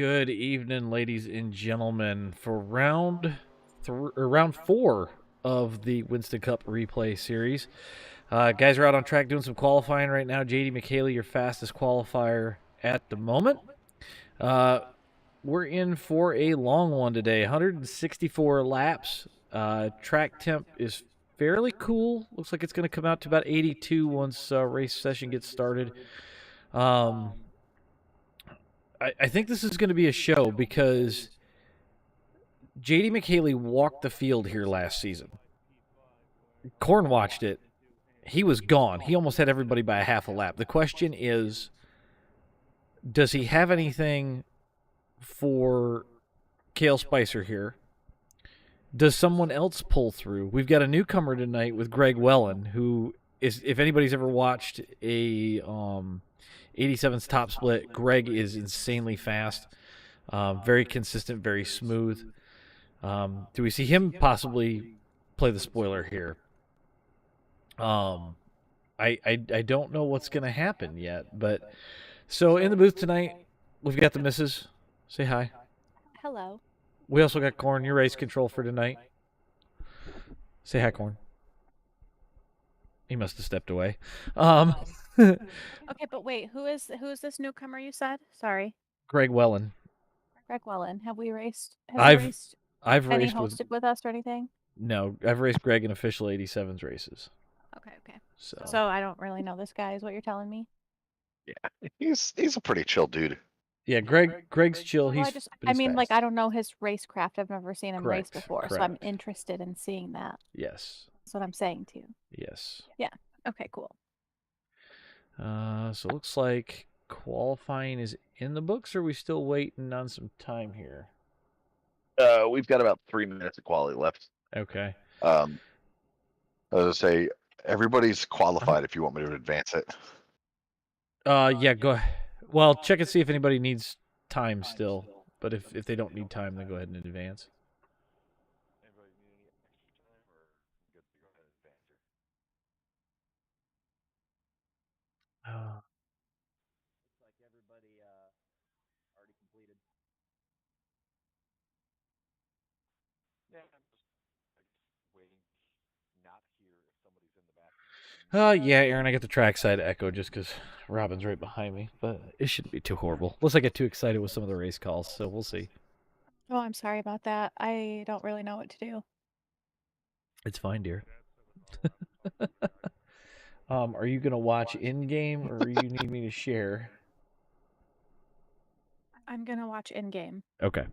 Good evening, ladies and gentlemen, for round 4 of the Winston Cup replay series. Guys are out on track doing some qualifying right now. JD McHaley, your fastest qualifier at the moment. We're in for a long one today, 164 laps. Track temp is fairly cool. Looks like it's going to come out to about 82 once race session gets started. I think this is going to be a show because JD McHaley walked the field here last season. Korn watched it. He was gone. He almost had everybody by a half a lap. The question is, does he have anything for Cale Spicer here? Does someone else pull through? We've got a newcomer tonight with Greg Wellen, who is, if anybody's ever watched a 87's top split, Greg is insanely fast, very consistent, very smooth. Do we see him possibly play the spoiler here? I don't know what's going to happen yet, but so in the booth tonight, we've got the missus. Say hi. Hello. We also got Korn, your race control for tonight. Say hi, Korn. He must have stepped away. Okay, but wait, who is this newcomer you said? Sorry. Greg Wellen. Greg Wellen. Have we raced? I've any raced hosted with us or anything? No, I've raced Greg in official 87's races. Okay. So I don't really know this guy, is what you're telling me? Yeah, he's a pretty chill dude. Yeah, Greg's chill. Well, he's I don't know his racecraft. I've never seen him race before, correct. So I'm interested in seeing that. Yes. That's what I'm saying to you. Yes. Yeah. Okay, cool. So it looks like qualifying is in the books, or are we still waiting on some time here? We've got about 3 minutes of quality left. Okay. I was gonna say everybody's qualified if you want me to advance it. Yeah, go ahead. Well, check and see if anybody needs time still. But if they don't need time, then go ahead and advance. Looks like everybody already completed. Yeah, I'm just waiting. Not here if somebody's in the back. Yeah, Aaron, I got the trackside echo just because Robin's right behind me, but it shouldn't be too horrible. Unless I get too excited with some of the race calls, so we'll see. Oh, I'm sorry about that. I don't really know what to do. It's fine, dear. Are you gonna watch in game, or you need me to share? I'm gonna watch in game. Okay.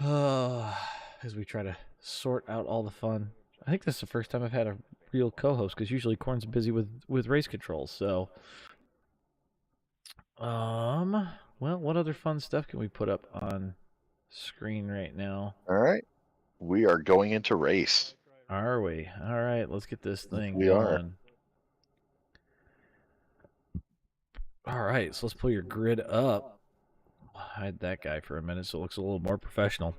As we try to sort out all the fun. I think this is the first time I've had a real co-host, because usually Korn's busy with race controls. So, well, what other fun stuff can we put up on screen right now? All right, we are going into race. Are we? All right, let's get this thing We going. All right, so let's pull your grid up. Hide that guy for a minute so it looks a little more professional.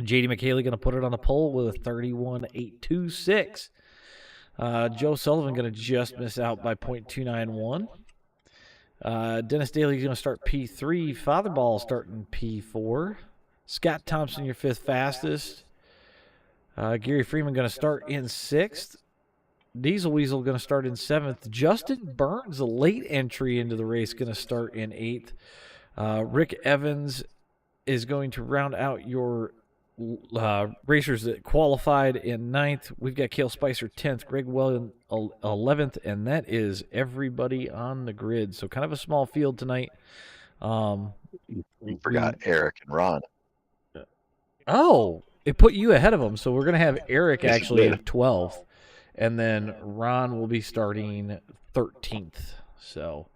JD McHaley going to put it on the pole with a 31.826. Joe Sullivan going to just miss out by 0.291. Dennis Daly's going to start P3. Fatherball starting P4. Scott Thompson, your 5th fastest. Gary Freeman going to start in 6th. Diesel Weasel going to start in 7th. Justin Burns, a late entry into the race, going to start in 8th. Rick Evans is going to round out your racers that qualified in 9th. We've got Cale Spicer 10th, Greg Wellen 11th, and that is everybody on the grid. So kind of a small field tonight. You forgot Eric and Ron. Oh, it put you ahead of them. So we're going to have Eric actually in 12th, and then Ron will be starting 13th. So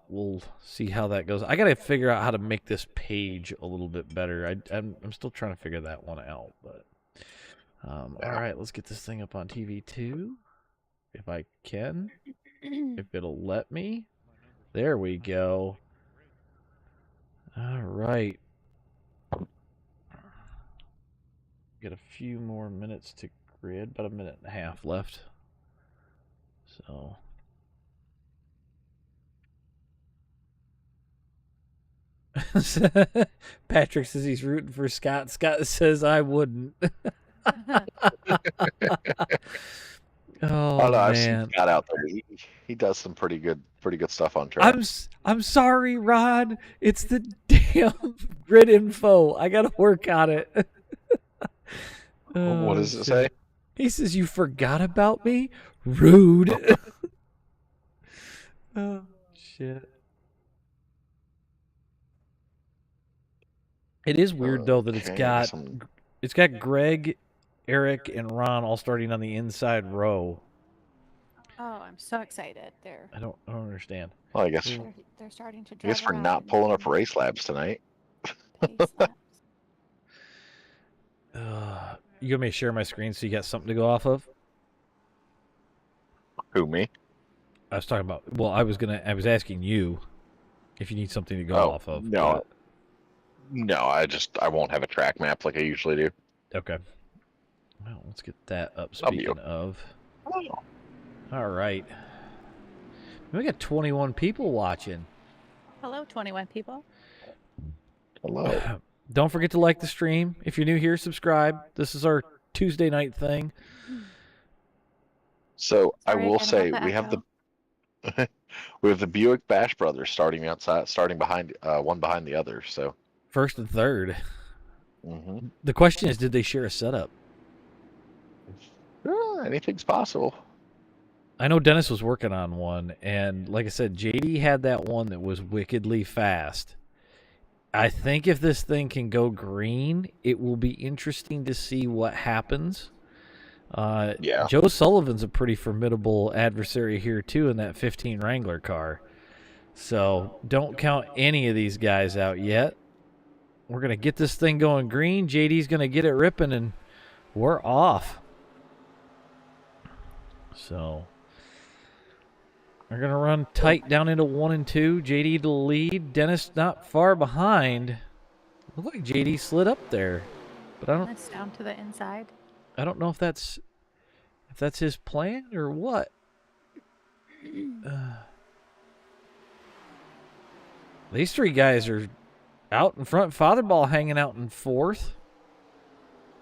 we'll see how that goes. I got to figure out how to make this page a little bit better. I'm still trying to figure that one out. But all right, let's get this thing up on TV too, if I can, if it'll let me. There we go. All right. Got a few more minutes to grid, about a minute and a half left. So Patrick says he's rooting for Scott. Scott says I wouldn't. Oh I don't know. I've seen man. Scott out there. He does some pretty good stuff on track. I'm sorry, Ron. It's the damn grid info. I gotta work on it. What does it say? He says you forgot about me. Rude. Oh shit. It is weird though that it's got Greg, Eric, and Ron all starting on the inside row. Oh, I'm so excited. I don't understand. Well, I guess They're starting to I drive guess we're around not and pulling up doing race labs tonight. pace laps. You want me to share my screen so you got something to go off of? Who, me? I was talking about. Well, I was asking you if you need something to go off of. No, no, I won't have a track map like I usually do. Okay. Well, let's get that up. I'll be Speaking of. Oh. All right. We got 21 people watching. Hello, 21 people. Hello. Don't forget to like the stream. If you're new here, subscribe. This is our Tuesday night thing. So I Sorry will again say about the we have echo. we have the Buick Bash brothers starting behind one behind the other. So First and third. mhm. The question is, did they share a setup? Anything's possible. I know Dennis was working on one, and like I said, JD had that one that was wickedly fast. I think if this thing can go green, it will be interesting to see what happens. Yeah. Joe Sullivan's a pretty formidable adversary here, too, in that 15 Wrangler car. So don't count any of these guys out yet. We're going to get this thing going green. JD's going to get it ripping, and we're off. So we're going to run tight down into 1 and 2. JD to the lead. Dennis not far behind. Look like JD slid up there. But That's down to the inside. I don't know if that's his plan or what. These three guys are out in front. Fatherball hanging out in 4th.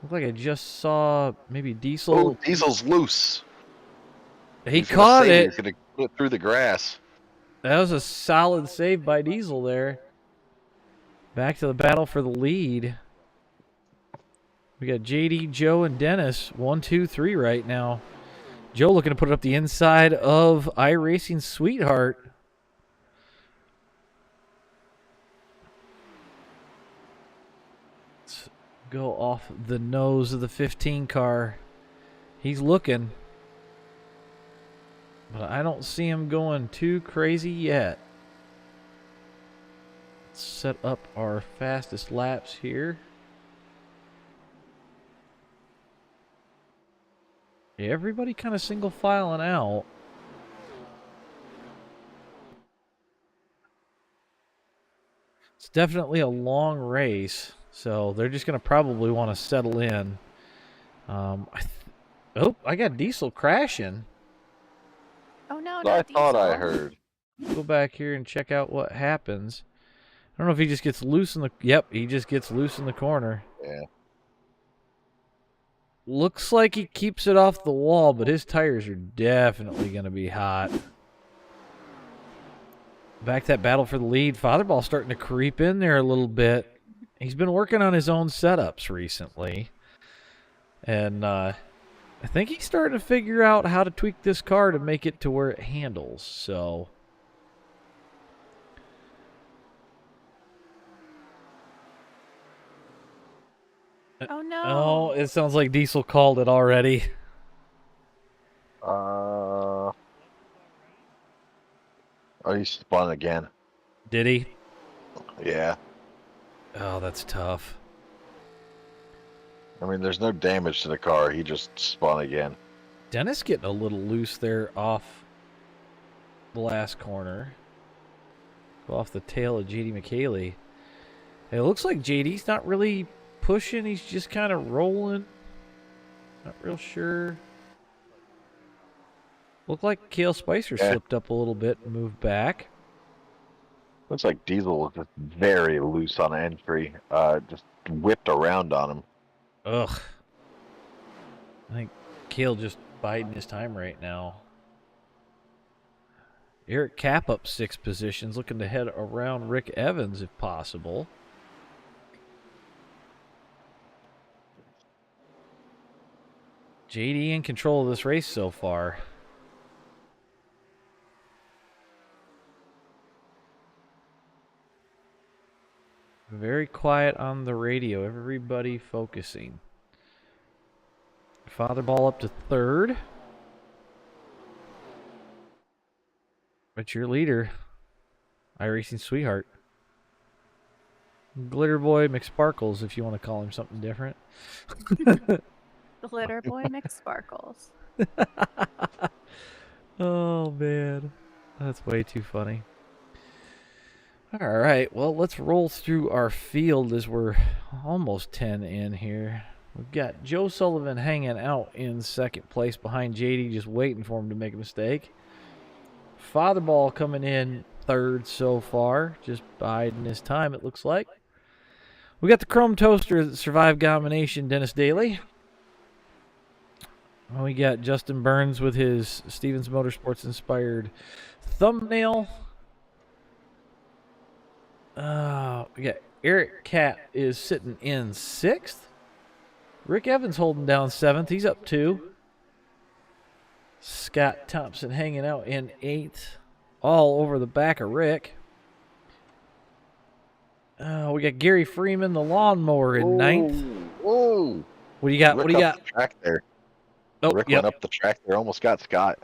Look like I just saw maybe Diesel. Oh, Diesel's loose. He He's caught it. He's gonna put it through the grass. That was a solid save by Diesel there. Back to the battle for the lead. We got JD, Joe, and Dennis. 1, 2, 3 right now. Joe looking to put it up the inside of iRacing Sweetheart. Let's go off the nose of the 15 car. He's looking. But I don't see him going too crazy yet. Let's set up our fastest laps here. Everybody kind of single filing out. It's definitely a long race, so they're just going to probably want to settle in. I got Diesel crashing. Oh no, I not thought I Diesel. heard. Go back here and check out what happens. I don't know if he just gets loose in the... Yep, he just gets loose in the corner. Yeah. Looks like he keeps it off the wall, but his tires are definitely going to be hot. Back that battle for the lead. Fatherball starting to creep in there a little bit. He's been working on his own setups recently. And I think he's starting to figure out how to tweak this car to make it to where it handles. So... Oh no. Oh, it sounds like Diesel called it already. Oh, he spun again. Did he? Yeah. Oh, that's tough. I mean, there's no damage to the car. He just spun again. Dennis getting a little loose there off the last corner. Go off the tail of JD McKaylee. It looks like JD's not really pushing. He's just kind of rolling. Not real sure. Looked like Cale Spicer slipped up a little bit and moved back. Looks like Diesel was just very loose on entry. Just whipped around on him. Ugh. I think Kale just biding his time right now. Eric Cap up 6 positions, looking to head around Rick Evans if possible. JD in control of this race so far. Very quiet on the radio. Everybody focusing. Father Ball up to 3rd. But your leader, iRacing Sweetheart. Glitter Boy McSparkles, if you want to call him something different. Glitter Boy McSparkles. Oh, man. That's way too funny. All right, well, let's roll through our field as we're almost 10 in here. We've got Joe Sullivan hanging out in 2nd place behind JD, just waiting for him to make a mistake. Father Ball coming in 3rd so far, just biding his time, it looks like. We got the Chrome Toaster that survived domination, Dennis Daly. We got Justin Burns with his Stevens Motorsports inspired thumbnail. We got Eric Cat is sitting in 6th. Rick Evans holding down 7th. He's up 2. Scott Thompson hanging out in 8th. All over the back of Rick. We got Gary Freeman, the lawnmower, in 9th. Whoa! What do you got? Rick What do you up got? the track there. Oh, Rick yep. went up the track there, almost got Scott.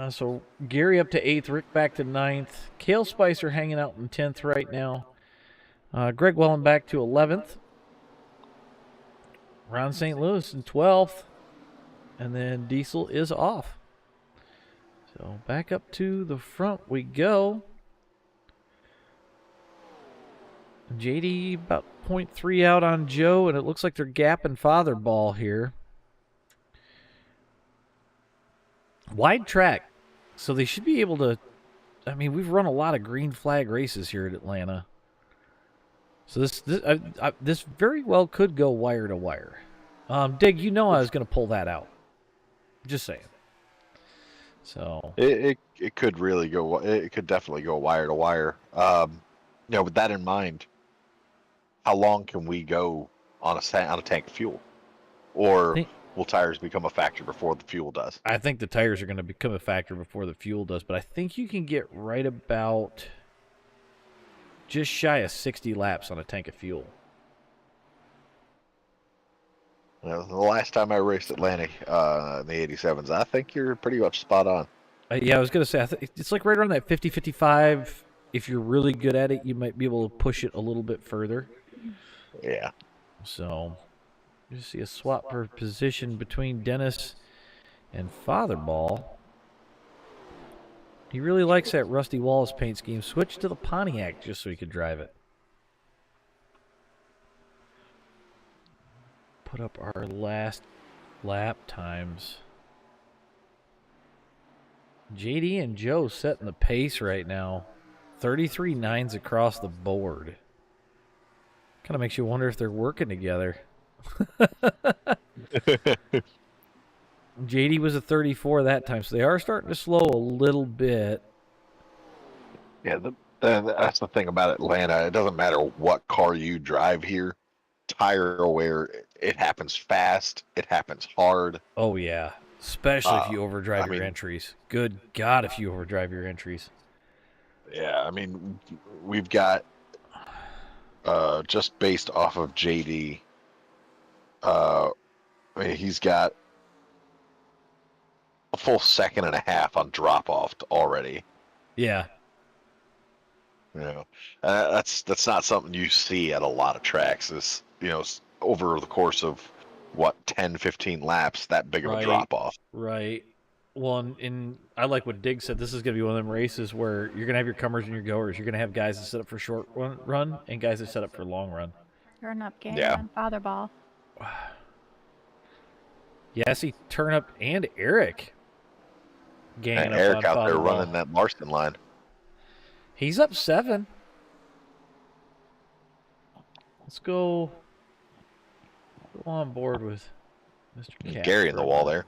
So Gary up to 8th, Rick back to 9th. Cale Spicer hanging out in 10th right now. Greg Wellen back to 11th. Ron St. Louis in 12th. And then Diesel is off. So back up to the front we go. JD about 0.3 out on Joe, and it looks like they're gapping Father Ball here. Wide track, so they should be able to. I mean, we've run a lot of green flag races here at Atlanta, so this very well could go wire to wire. Dig, you know I was going to pull that out. Just saying. So It could really go. It could definitely go wire to wire. With that in mind, how long can we go on a tank of fuel, or will tires become a factor before the fuel does? I think the tires are going to become a factor before the fuel does, but I think you can get right about just shy of 60 laps on a tank of fuel. The last time I raced Atlanta in the 87s, I think you're pretty much spot on. Yeah, I was going to say, it's like right around that 50, 55. If you're really good at it, you might be able to push it a little bit further. Yeah. So, you see a swap for position between Dennis and Father Ball. He really likes that Rusty Wallace paint scheme. Switch to the Pontiac just so he could drive it. Put up our last lap times. JD and Joe setting the pace right now. 33 nines across the board. Kind of makes you wonder if they're working together. JD was a 34 that time, so they are starting to slow a little bit. Yeah, that's the thing about Atlanta. It doesn't matter what car you drive here. Tire wear, it happens fast. It happens hard. Oh, yeah. Especially if you overdrive your entries. Good God, if you overdrive your entries. Yeah, I mean, we've got, just based off of JD, he's got a full 1.5 seconds on drop-off already. Yeah. That's not something you see at a lot of tracks. This, over the course of, 10, 15 laps, that big of a drop-off. Right. Well, and I like what Dig said. This is going to be one of them races where you're going to have your comers and your goers. You're going to have guys that set up for short run and guys that set up for long run. Turn up game Yeah. Father Ball. Yeah, I see Turn Up and Eric. ganging up Eric on out Father there Ball. running that Marston line. He's up 7. Let's go on board with Mr. Cat. Gary in the wall there.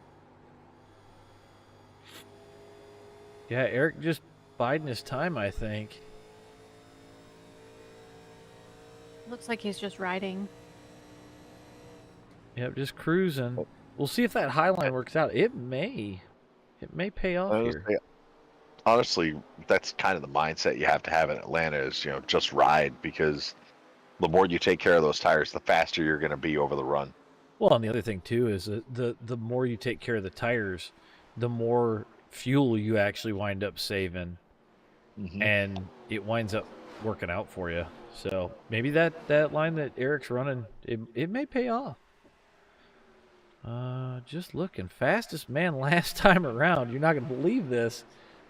Yeah, Eric just biding his time, I think. Looks like he's just riding. Yep, just cruising. We'll see if that high line works out. It may pay off here. Honestly, that's kind of the mindset you have to have in Atlanta is, you know, just ride, because the more you take care of those tires, the faster you're going to be over the run. Well, and the other thing too is that the more you take care of the tires, the more fuel you actually wind up saving, and it winds up working out for you. So maybe that line that Eric's running, it may pay off. Just looking, fastest man last time around. You're not going to believe this.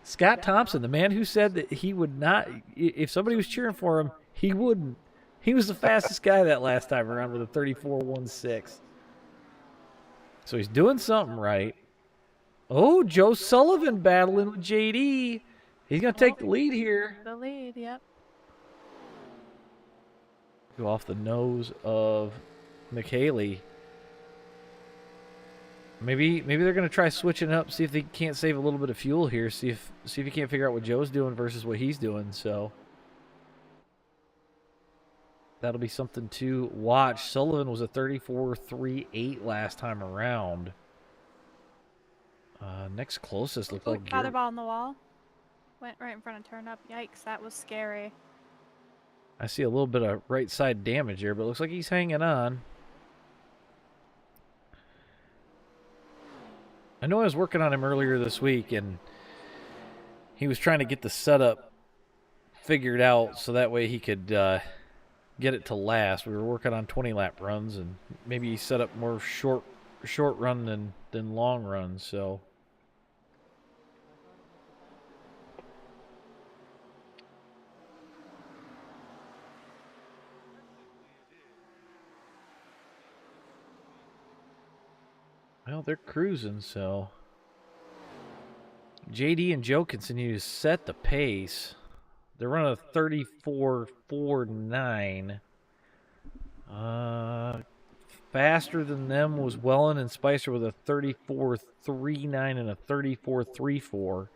Scott Thompson, the man who said that he would not, if somebody was cheering for him, he wouldn't. He was the fastest guy that last time around with a 34.16. So he's doing something right. Oh, Joe Sullivan battling with JD. He's going to take the lead here. The lead, yep. Go off the nose of McHaley. Maybe they're going to try switching up, see if they can't save a little bit of fuel here, see if you can't figure out what Joe's doing versus what he's doing. So that'll be something to watch. Sullivan was a 34.38 last time around. Next closest looked like Father Ball on the wall. Went right in front of turn up. Yikes, that was scary. I see a little bit of right side damage here, but it looks like he's hanging on. I know I was working on him earlier this week, and he was trying to get the setup figured out so that way he could get it to last. We were working on 20-lap runs, and maybe he set up more short run than long runs. So well, they're cruising, so JD and Joe continue to set the pace. They're running a 34.49. Faster than them was Wellen and Spicer with a 34.39 and a 34.34.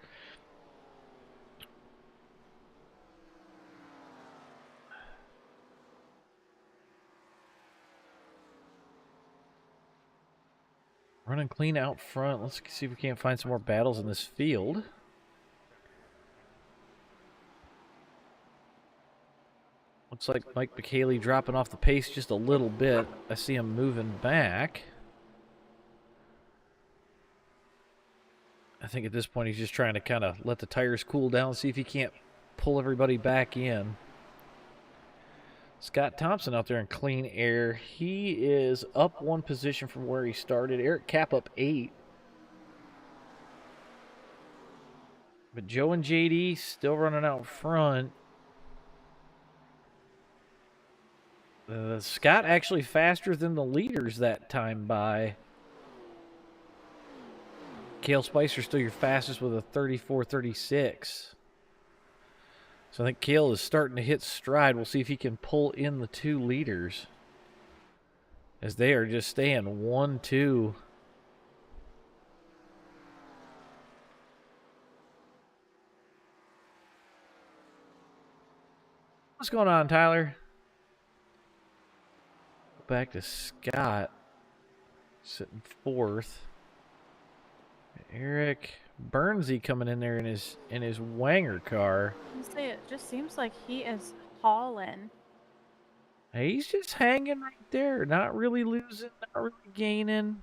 Running clean out front. Let's see if we can't find some more battles in this field. Looks like Mike McHaley dropping off the pace just a little bit. I see him moving back. I think at this point he's just trying to kind of let the tires cool down, see if he can't pull everybody back in. Scott Thompson out there in clean air. He is up 1 position from where he started. Eric Kapp up 8. But Joe and JD still running out front. Scott actually faster than the leaders that time by. Cale Spicer still your fastest with a 34.36. So I think Cale is starting to hit stride. We'll see if he can pull in the 2 leaders, as they are just staying 1-2. What's going on, Tyler? Back to Scott, sitting 4th. Eric Burnsy coming in there in his Wanger car. Honestly, it just seems like he is hauling. He's just hanging right there, not really losing, not really gaining.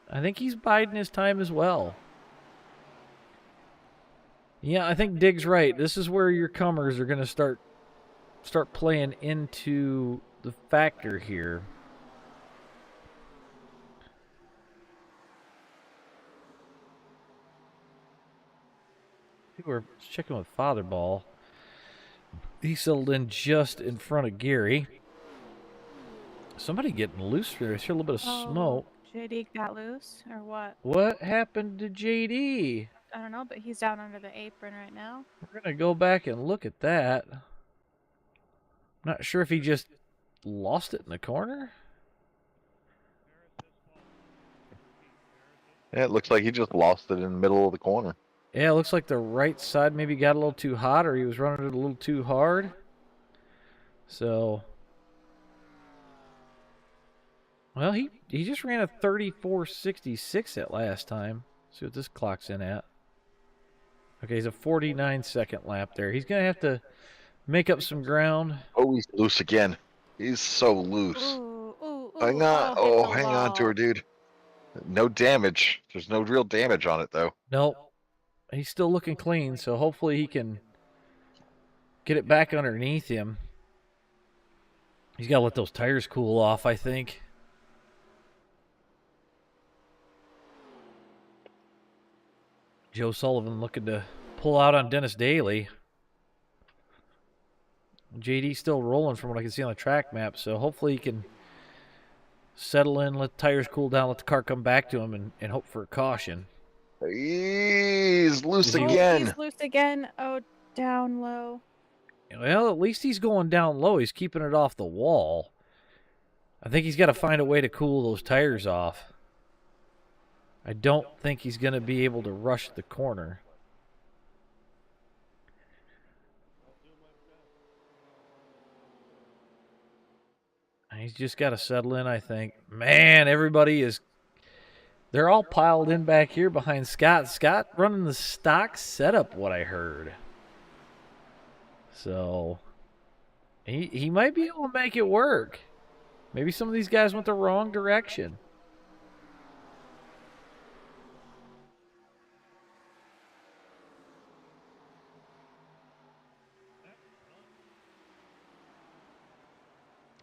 I think he's biding his time as well. Yeah, I think Dig's right. This is where your comers are going to start playing into the factor here. We're checking with Father Ball. He settled in just in front of Gary. Somebody getting loose there. I hear a little bit of smoke. JD got loose, or what? What happened to JD? I don't know, but he's down under the apron right now. We're going to go back and look at that. Not sure if he just lost it in the corner. Yeah, it looks like he just lost it in the middle of the corner. Yeah, it looks like the right side maybe got a little too hot, or he was running it a little too hard. So, well, he just ran a 34.66 at last time. See what this clocks in at. Okay, he's a 49-second lap there. He's going to have to make up some ground. Oh, he's loose again. He's so loose. Ooh, ooh, ooh. Hang on. Oh, hit the Hang on to wall. her, dude. No damage. There's no real damage on it, though. Nope. He's still looking clean, so hopefully he can get it back underneath him. He's got to let those tires cool off, I think. Joe Sullivan looking to pull out on Dennis Daly. JD's still rolling from what I can see on the track map, so hopefully he can settle in, let the tires cool down, let the car come back to him, and hope for a caution. He's loose Oh, again. He's loose again. Oh, down low. Well, at least he's going down low. He's keeping it off the wall. I think he's got to find a way to cool those tires off. I don't think he's going to be able to rush the corner. He's just got to settle in, I think. Man, everybody is... They're all piled in back here behind Scott. Scott running the stock setup, what I heard. So, he might be able to make it work. Maybe some of these guys went the wrong direction.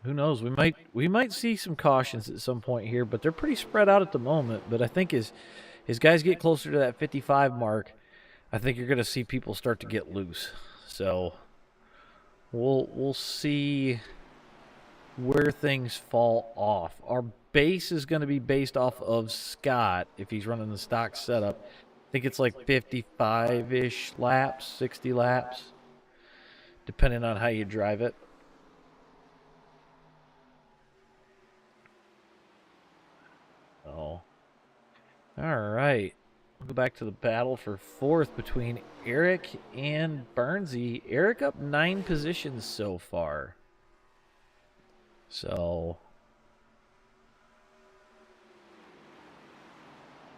Who knows? We might see some cautions at some point here, but they're pretty spread out at the moment. But I think as guys get closer to that 55 mark, I think you're going to see people start to get loose. So we'll see where things fall off. Our base is going to be based off of Scott if he's running the stock setup. I think it's like 55-ish laps, 60 laps, depending on how you drive it. Oh. All right. We'll go back to the battle for fourth between Eric and Burnsy. Eric up 9 positions so far. So,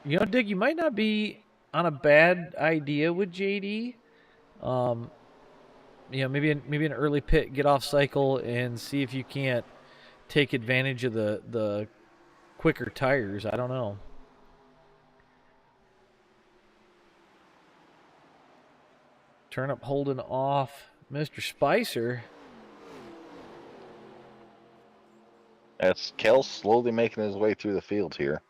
you know, Dig, you might not be on a bad idea with JD. You know, maybe an early pit, get off cycle, and see if you can't take advantage of the quicker tires. I don't know. Turn up holding off Mr. Spicer. That's Kel slowly making his way through the field here.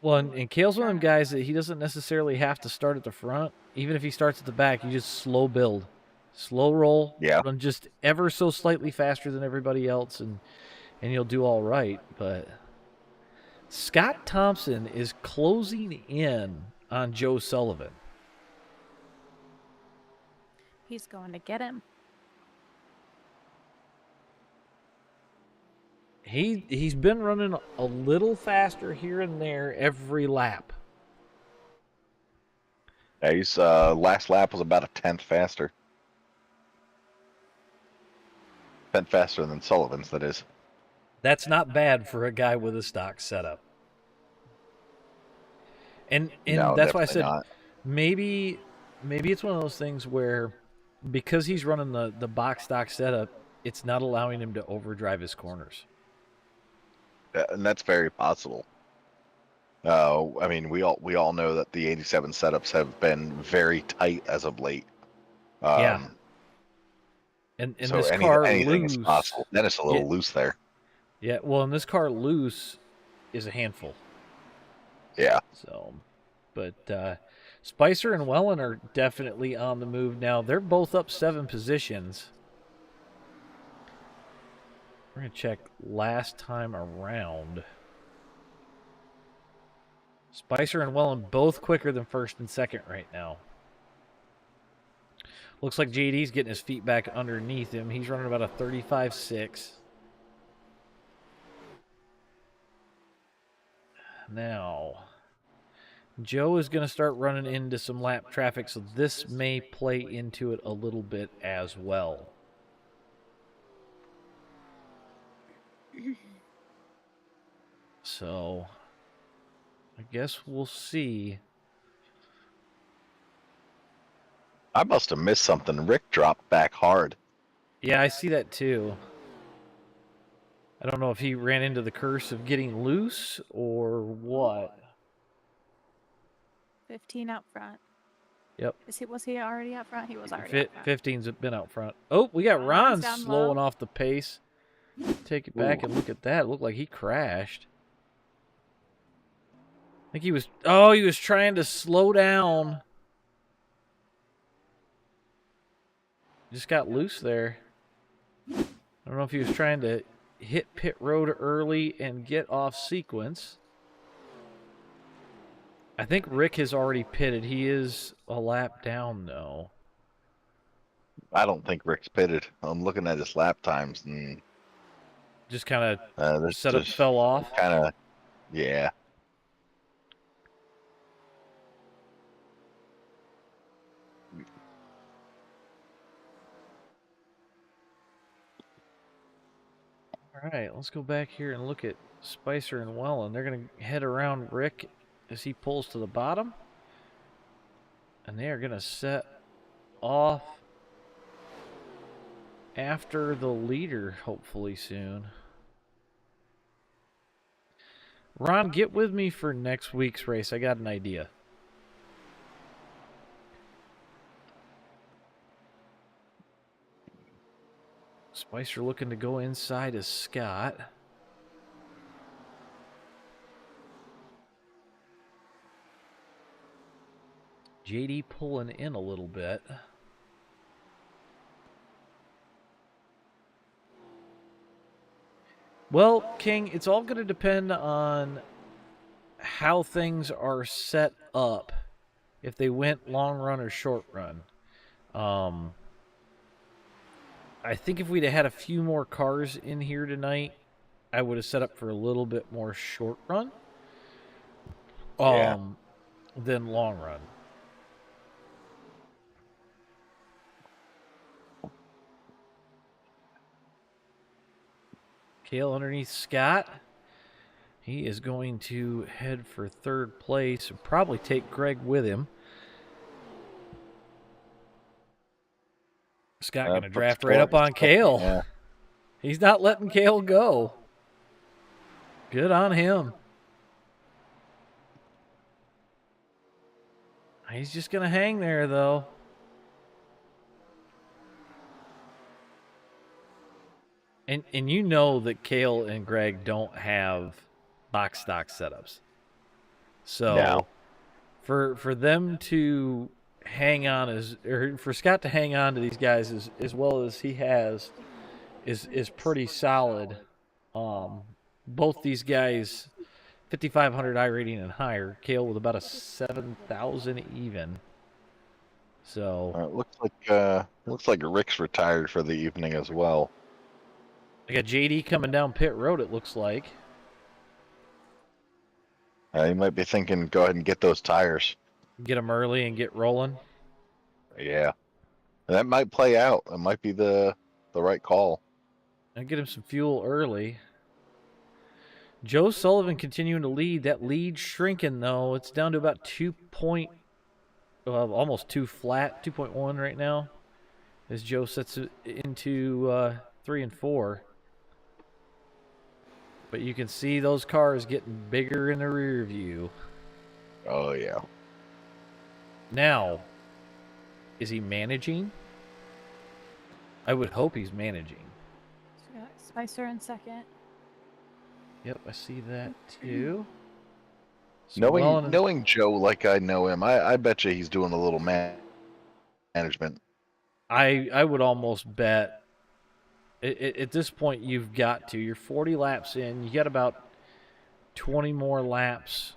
Well, and Kale's one of them guys that he doesn't necessarily have to start at the front. Even if he starts at the back, you just slow build. Slow roll. Yeah. Run just ever so slightly faster than everybody else, and you'll do all right. But Scott Thompson is closing in on Joe Sullivan. He's going to get him. He's been running a little faster here and there every lap. Yeah, he's last lap was about a tenth faster. 10th faster than Sullivan's, that is. That's not bad for a guy with a stock setup. And No, that's why I said not. maybe it's one of those things where because he's running the box stock setup, it's not allowing him to overdrive his corners. And that's very possible. I mean, we all know that the 87 setups have been very tight as of late. Yeah. And so this car anything loose, is possible. Then it's a little loose there. Yeah, well, and this car loose is a handful. Yeah. So, but Spicer and Wellen are definitely on the move now. They're both up 7 positions. We're going to check last time around. Spicer and Wellen both quicker than first and second right now. Looks like JD's getting his feet back underneath him. He's running about a 35.6. Now, Joe is going to start running into some lap traffic, so this may play into it a little bit as well. So, I guess we'll see. I must have missed something. Rick dropped back hard. Yeah, I see that too. I don't know if he ran into the curse of getting loose or what. 15 out front. Yep. Was he already out front? He was already out front. 15's been out front. Oh, we got Ron down slowing low. off the pace. Take it back and look at that. It looked like he crashed. I think he was... Oh, he was trying to slow down. Just got loose there. I don't know if he was trying to hit pit road early and get off sequence. I think Rick has already pitted. He is a lap down, though. I don't think Rick's pitted. I'm looking at his lap times and Just kind this of setup just fell off. kind of, yeah. All right, let's go back here and look at Spicer and Wellen. They're going to head around Rick as he pulls to the bottom. And they are going to set off after the leader, hopefully soon. Ron, get with me for next week's race. I got an idea. Spicer looking to go inside as Scott. JD pulling in a little bit. Well, King, it's all going to depend on how things are set up. If they went long run or short run. I think if we'd have had a few more cars in here tonight, I would have set up for a little bit more short run than long run. Kale underneath Scott. He is going to head for third place and probably take Greg with him. Scott going to draft right up on Kale. Yeah. He's not letting Kale go. Good on him. He's just going to hang there, though. And you know that Kale and Greg don't have box stock setups. So No. for them to hang on or for Scott to hang on to these guys as well as he has is pretty solid. Both these guys 5,500 iRating and higher. Kale with about a 7,000 even. So looks like Rick's retired for the evening as well. I got JD coming down pit road, it looks like. He might be thinking, go ahead and get those tires. Get them early and get rolling. Yeah, that might play out. It might be the right call. And get him some fuel early. Joe Sullivan continuing to lead. That lead shrinking, though. It's down to about almost 2 flat, 2.1 right now. As Joe sets it into 3 and 4. But you can see those cars getting bigger in the rear view. Oh, yeah. Now, is he managing? I would hope he's managing. So we got Spicer in second. Yep, I see that too. So Knowing Joe like I know him, I bet you he's doing a little management. I would almost bet at this point you've got to. You're 40 laps in. You got about 20 more laps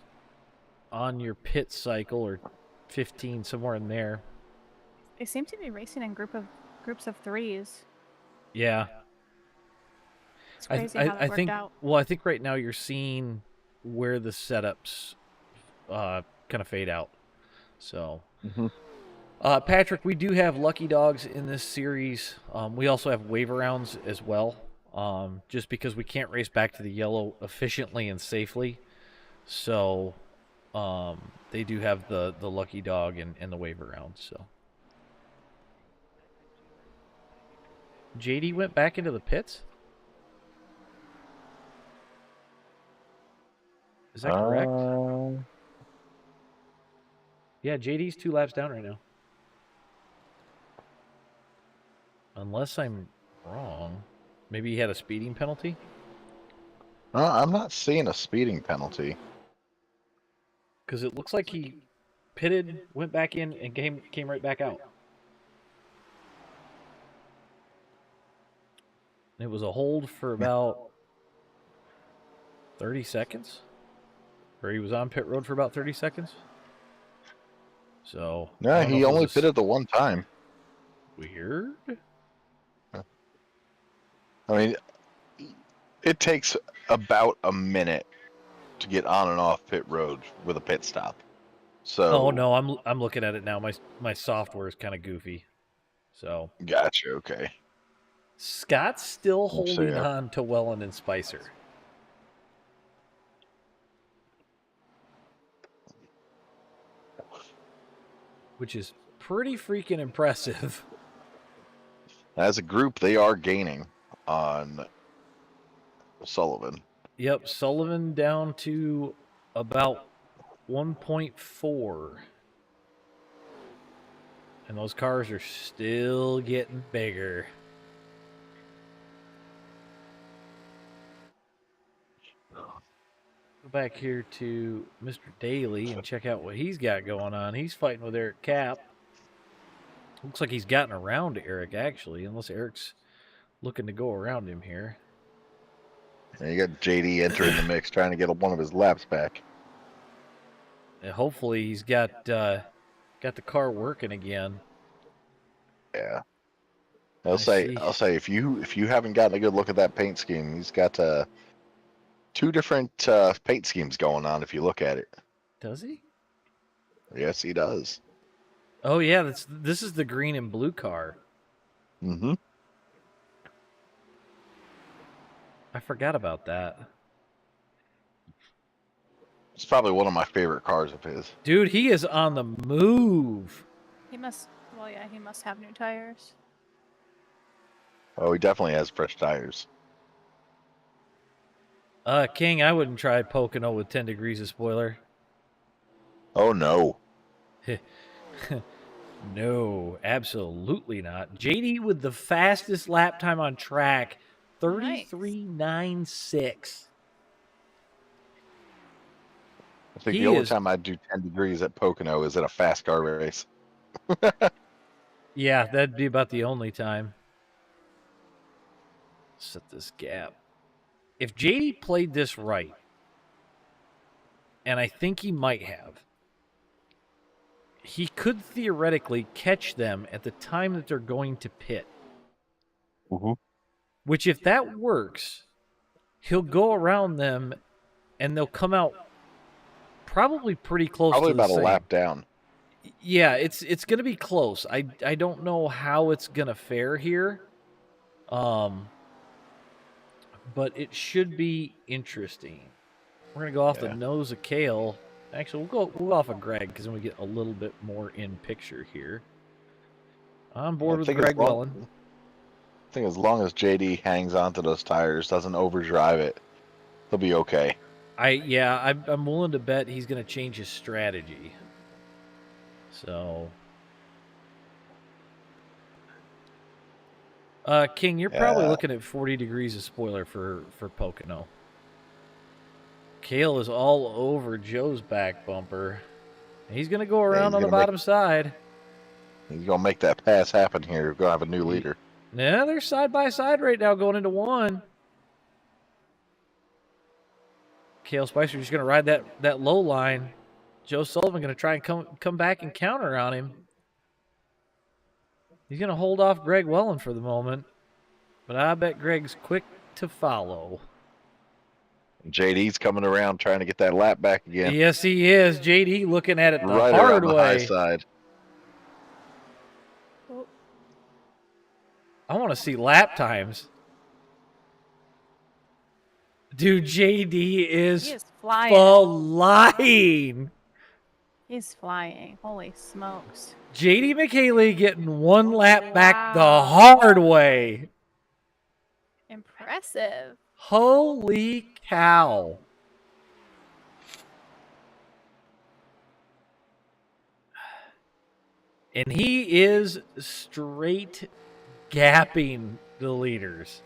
on your pit cycle, or 15, somewhere in there. They seem to be racing in groups of threes. Yeah. It's crazy how that I worked think, out. well, I think right now you're seeing where the setups kind of fade out. So, Patrick, we do have lucky dogs in this series. We also have wave rounds as well, just because we can't race back to the yellow efficiently and safely. So, they do have the lucky dog and the wave rounds. So, JD went back into the pits. Is that correct? Yeah, JD's 2 laps down right now. Unless I'm wrong. Maybe he had a speeding penalty? I'm not seeing a speeding penalty. Because it looks like he pitted, went back in, and came right back out. It was a hold for about 30 seconds. Or he was on pit road for about 30 seconds. So, I No, don't know he if it only was pitted the one time. weird. I mean, it takes about a minute to get on and off pit road with a pit stop. So. Oh no, I'm looking at it now. My software is kind of goofy. So. Gotcha. Okay. Scott's still holding yeah. on to Welland and Spicer. Which is pretty freaking impressive. As a group, they are gaining on Sullivan. Yep, Sullivan down to about 1.4. And those cars are still getting bigger. Go back here to Mr. Daly and check out what he's got going on. He's fighting with Eric Cap. Looks like he's gotten around to Eric, actually, unless Eric's looking to go around him here. And you got JD entering the mix, trying to get one of his laps back. And hopefully he's got the car working again. Yeah. I'll say if you haven't gotten a good look at that paint scheme, he's got 2 different paint schemes going on if you look at it. Does he? Yes, he does. Oh yeah, this is the green and blue car. Mm-hmm. I forgot about that. It's probably one of my favorite cars of his. Dude, he is on the move. He must have new tires. Oh, he definitely has fresh tires. King, I wouldn't try Pocono with 10 degrees of spoiler. Oh, no. No, absolutely not. JD with the fastest lap time on track, 33.96. I think the only time I'd do 10 degrees at Pocono is at a fast car race. Yeah, that'd be about the only time. Set this gap. If JD played this right, and I think he might have, he could theoretically catch them at the time that they're going to pit. Mm-hmm. Which, if that works, he'll go around them, and they'll come out probably pretty close. Probably to the about same. A lap down. Yeah, it's going to be close. I don't know how it's going to fare here, but it should be interesting. We're going to go off the nose of Kale. Actually, we'll go off of Greg because then we get a little bit more in picture here. On board with Greg Welland. I think as long as JD hangs on to those tires, doesn't overdrive it, he'll be okay. I'm willing to bet he's going to change his strategy. So, King, you're probably looking at 40 degrees of spoiler for Pocono. Kale is all over Joe's back bumper. He's going to go around on the bottom side. He's going to make that pass happen here. We're going to have a new leader. Yeah, they're side by side right now going into one. Kale Spicer just going to ride that low line. Joe Sullivan going to try and come back and counter on him. He's going to hold off Greg Welland for the moment, but I bet Greg's quick to follow. JD's coming around trying to get that lap back again. Yes, he is. JD looking at it the Right hard around the way. high side. Oh, I want to see lap times. Dude, JD he is is flying. flying. He's flying. Holy smokes. JD McHaley getting one lap back the Wow. hard way. Impressive. Holy cow. And he is straight gapping the leaders.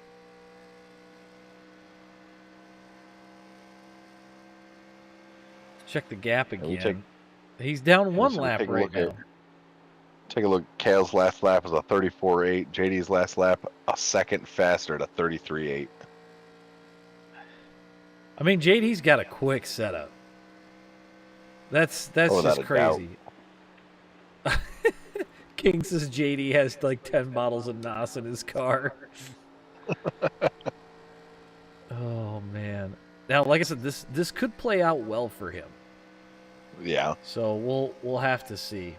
Check the gap again. He's down one lap right now. Take a look. Kale's last lap is a 34.8. JD's last lap a second faster at a 33.8. I mean, JD's got a quick setup. That's just crazy. King says JD has like 10 bottles of NOS in his car. Oh man. Now, like I said, this could play out well for him. Yeah. So we'll have to see.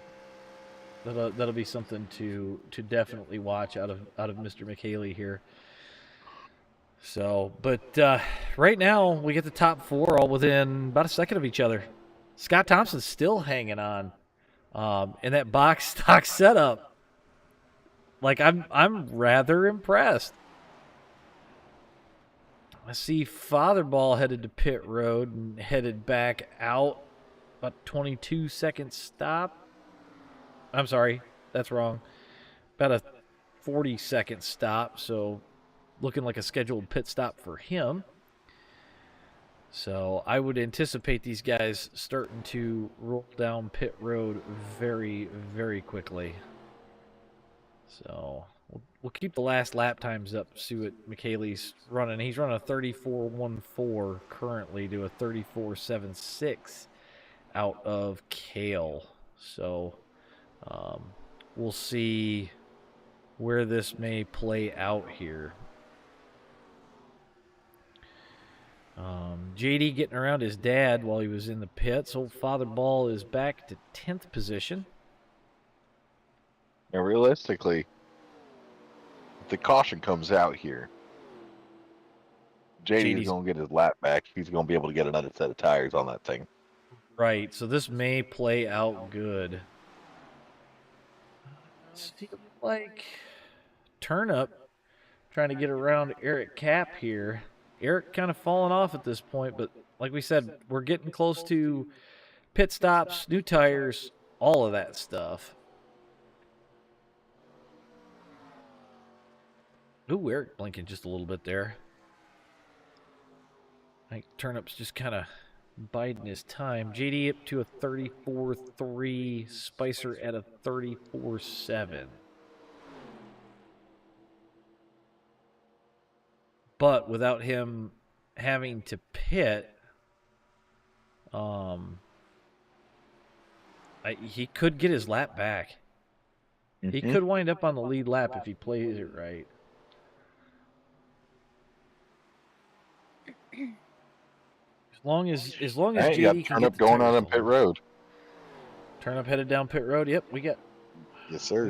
That'll be something to definitely watch out of Mr. McHaley here. So, but right now we get the top four all within about a second of each other. Scott Thompson's still hanging on in that box stock setup. Like I'm rather impressed. I see Fatherball headed to pit road and headed back out. About 22 second stop. I'm sorry, that's wrong. About a 40-second stop, so looking like a scheduled pit stop for him. So I would anticipate these guys starting to roll down pit road very, very quickly. So we'll keep the last lap times up, see what McHaley's running. He's running a 34.14 currently to a 34.76 out of Kale. So we'll see where this may play out here. JD getting around his dad while he was in the pits. Old Father Ball is back to 10th position. And realistically, if the caution comes out here, JD's going to get his lap back. He's going to be able to get another set of tires on that thing. Right, so this may play out good. Seems like Turnip trying to get around Eric Cap here. Eric kind of falling off at this point, but like we said, we're getting close to pit stops, new tires, all of that stuff. Ooh, Eric blinking just a little bit there. I think Turnip's just kind of biding his time. JD up to a 34.3, Spicer at a 34.7. But without him having to pit, he could get his lap back. Mm-hmm. He could wind up on the lead lap if he plays it right. As long as Hey, you JD got can Turnip get the going out tires on pit road. Turnip headed down pit road. Yep, we got Yes, sir.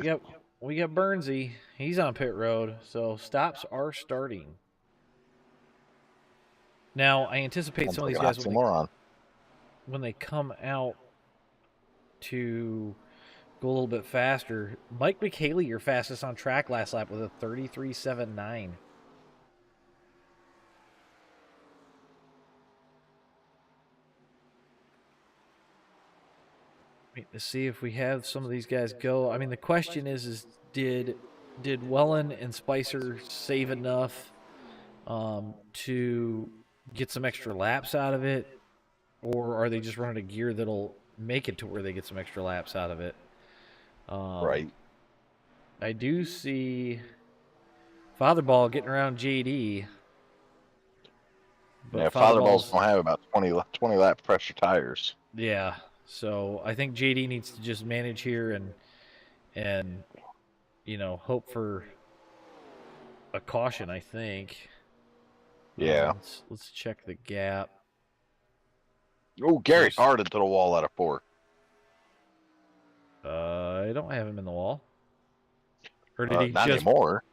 we got Burnsy. He's on pit road, so stops are starting. Now, I anticipate some of these guys when they come out to go a little bit faster. Mike McHaley, your fastest on track last lap with a 33.79. Wait to see if we have some of these guys go. I mean, the question is did Wellen and Spicer save enough to get some extra laps out of it, or are they just running a gear that'll make it to where they get some extra laps out of it? Right. I do see Fatherball getting around JD. Yeah, Fatherball's going to have about 20 lap pressure tires. Yeah, So I think JD needs to just manage here and you know, hope for a caution, I think. Yeah. Let's check the gap. Oh, Gary hard into the wall out of 4. I don't have him in the wall. Or did he Not just... anymore.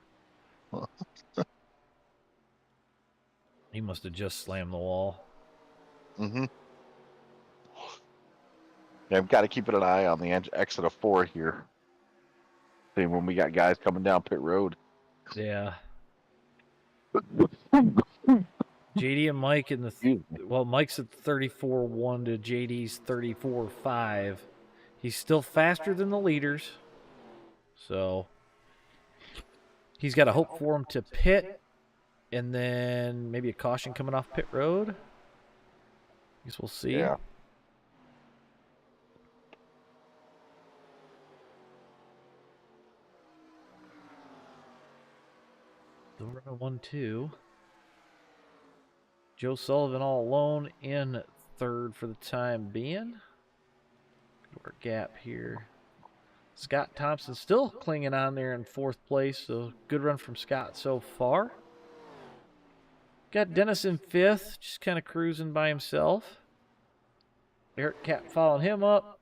He must have just slammed the wall. Mm-hmm. Yeah, I've got to keep an eye on the exit of 4 here. See when we got guys coming down pit road. Yeah. JD and Mike in the... well, Mike's at 34.1 to JD's 34.5. He's still faster than the leaders. So he's got to hope for him to pit. And then maybe a caution coming off pit road. I guess we'll see. Yeah. The run 1-2. Joe Sullivan all alone in 3rd for the time being. Our gap here. Scott Thompson still clinging on there in 4th place, so good run from Scott so far. Got Dennis in 5th, just kind of cruising by himself. Eric Cap following him up.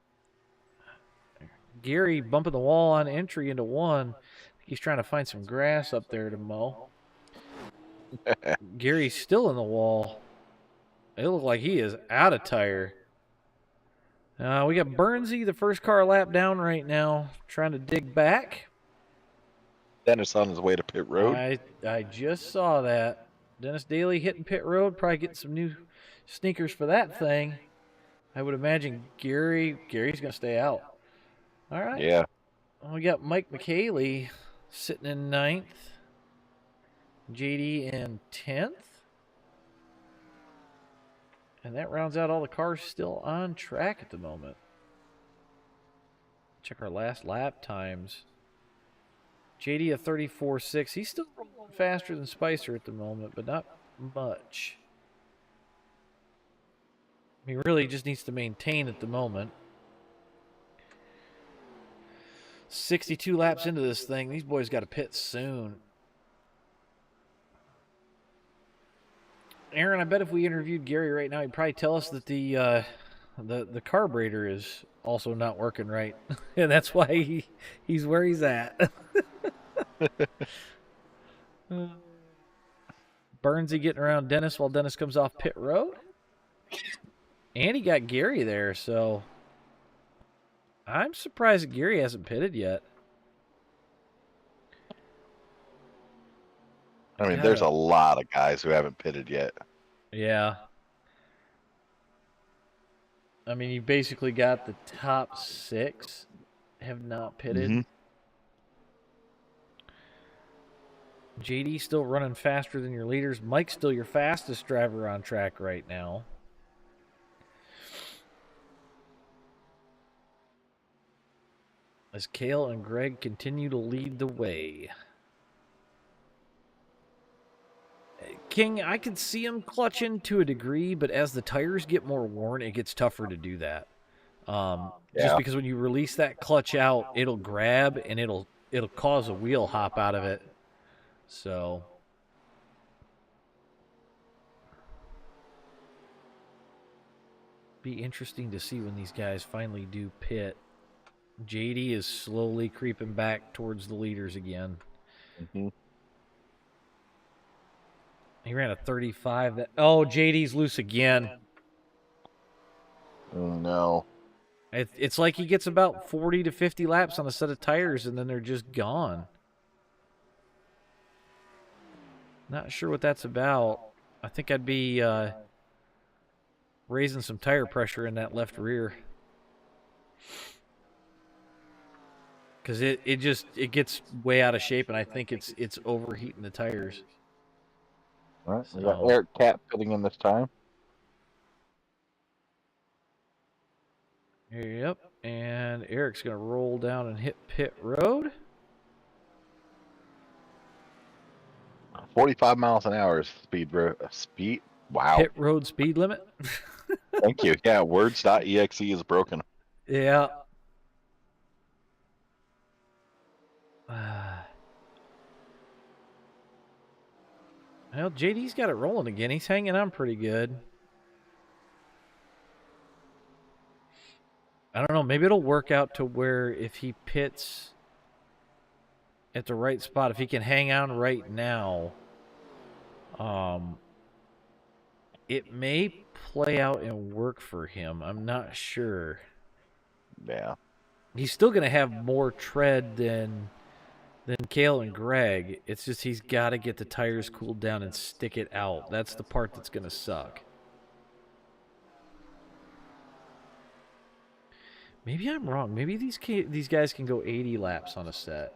Gary bumping the wall on entry into 1. He's trying to find some grass up there to mow. Gary's still in the wall. It looks like he is out of tire. We got Burnsy, the first car lap down right now, trying to dig back. Dennis on his way to pit road. I just saw that. Dennis Daly hitting pit road, probably getting some new sneakers for that thing. I would imagine Gary's going to stay out. All right. Yeah. We got Mike McKaylee sitting in 9th. JD in 10th. And that rounds out all the cars still on track at the moment. Check our last lap times. JD at 34.6. He's still rolling faster than Spicer at the moment, but not much. He really just needs to maintain at the moment. 62 laps into this thing. These boys got to pit soon. Aaron, I bet if we interviewed Gary right now, he'd probably tell us that the carburetor is also not working right, and that's why he's where he's at. Burnsy getting around Dennis while Dennis comes off pit road, and he got Gary there. So I'm surprised that Gary hasn't pitted yet. I mean, there's a lot of guys who haven't pitted yet. Yeah. I mean, you basically got the top 6 have not pitted. Mm-hmm. JD still running faster than your leaders. Mike's still your fastest driver on track right now. As Cale and Greg continue to lead the way. King, I can see him clutching to a degree, but as the tires get more worn, it gets tougher to do that. Just because when you release that clutch out, it'll grab and it'll cause a wheel hop out of it. So be interesting to see when these guys finally do pit. JD is slowly creeping back towards the leaders again. Mm-hmm. He ran a 35. Oh, JD's loose again. Oh, no. It's like he gets about 40 to 50 laps on a set of tires, and then they're just gone. Not sure what that's about. I think I'd be raising some tire pressure in that left rear. Because it gets way out of shape, and I think it's overheating the tires. All right, we got Eric Cap fitting in this time. Yep, and Eric's going to roll down and hit pit road. 45 miles an hour is speed. Wow. Pit road speed limit. Thank you. Yeah, words.exe is broken. Yeah. Well, JD's got it rolling again. He's hanging on pretty good. I don't know. Maybe it'll work out to where if he pits at the right spot, if he can hang on right now, it may play out and work for him. I'm not sure. Yeah. He's still going to have more tread than Kale and Greg. It's just he's got to get the tires cooled down and stick it out. That's the part that's going to suck. Maybe I'm wrong. Maybe these guys can go 80 laps on a set.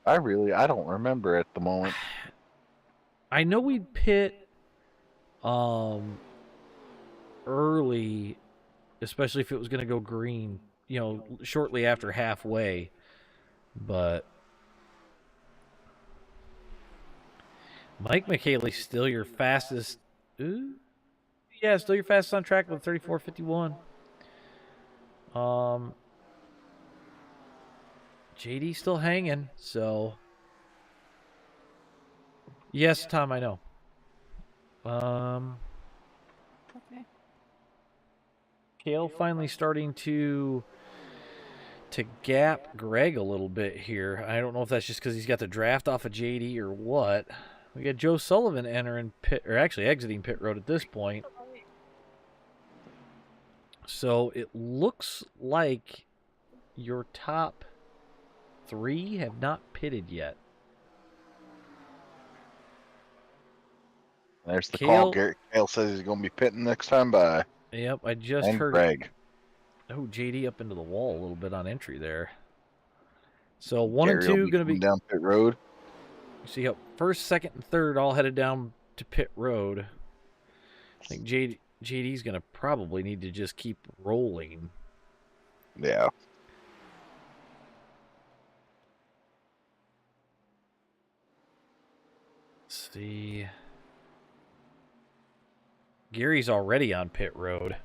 I don't remember at the moment. I know we'd pit early, especially if it was going to go green, you know, shortly after halfway. But Mike McKaylee's still your fastest. Ooh, yeah, still your fastest on track with 34.51. JD still hanging, so yes, Tom, I know. Okay. Kale finally starting to gap Greg a little bit here. I don't know if that's just because he's got the draft off of JD or what. We got Joe Sullivan entering pit, or actually exiting pit road at this point. So it looks like your top 3 have not pitted yet. There's the call. Kale says he's going to be pitting next time by. Yep, I just heard Greg. Oh, JD up into the wall a little bit on entry there. So 1 Gary and 2 going to be down pit road. See how first, second, and third all headed down to pit road. I think JD's going to probably need to just keep rolling. Yeah. Let's see. Gary's already on pit road.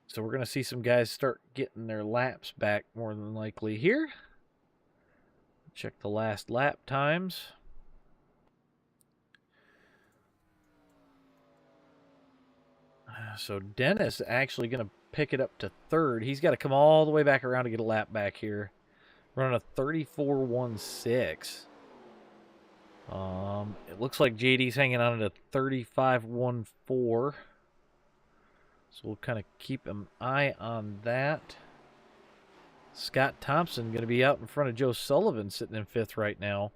So we're going to see some guys start getting their laps back more than likely here. Check the last lap times. So Dennis actually going to pick it up to third. He's got to come all the way back around to get a lap back here. Running a 34.16. It looks like JD's hanging on at a 35.14. So we'll kind of keep an eye on that. Scott Thompson going to be out in front of Joe Sullivan sitting in 5th right now.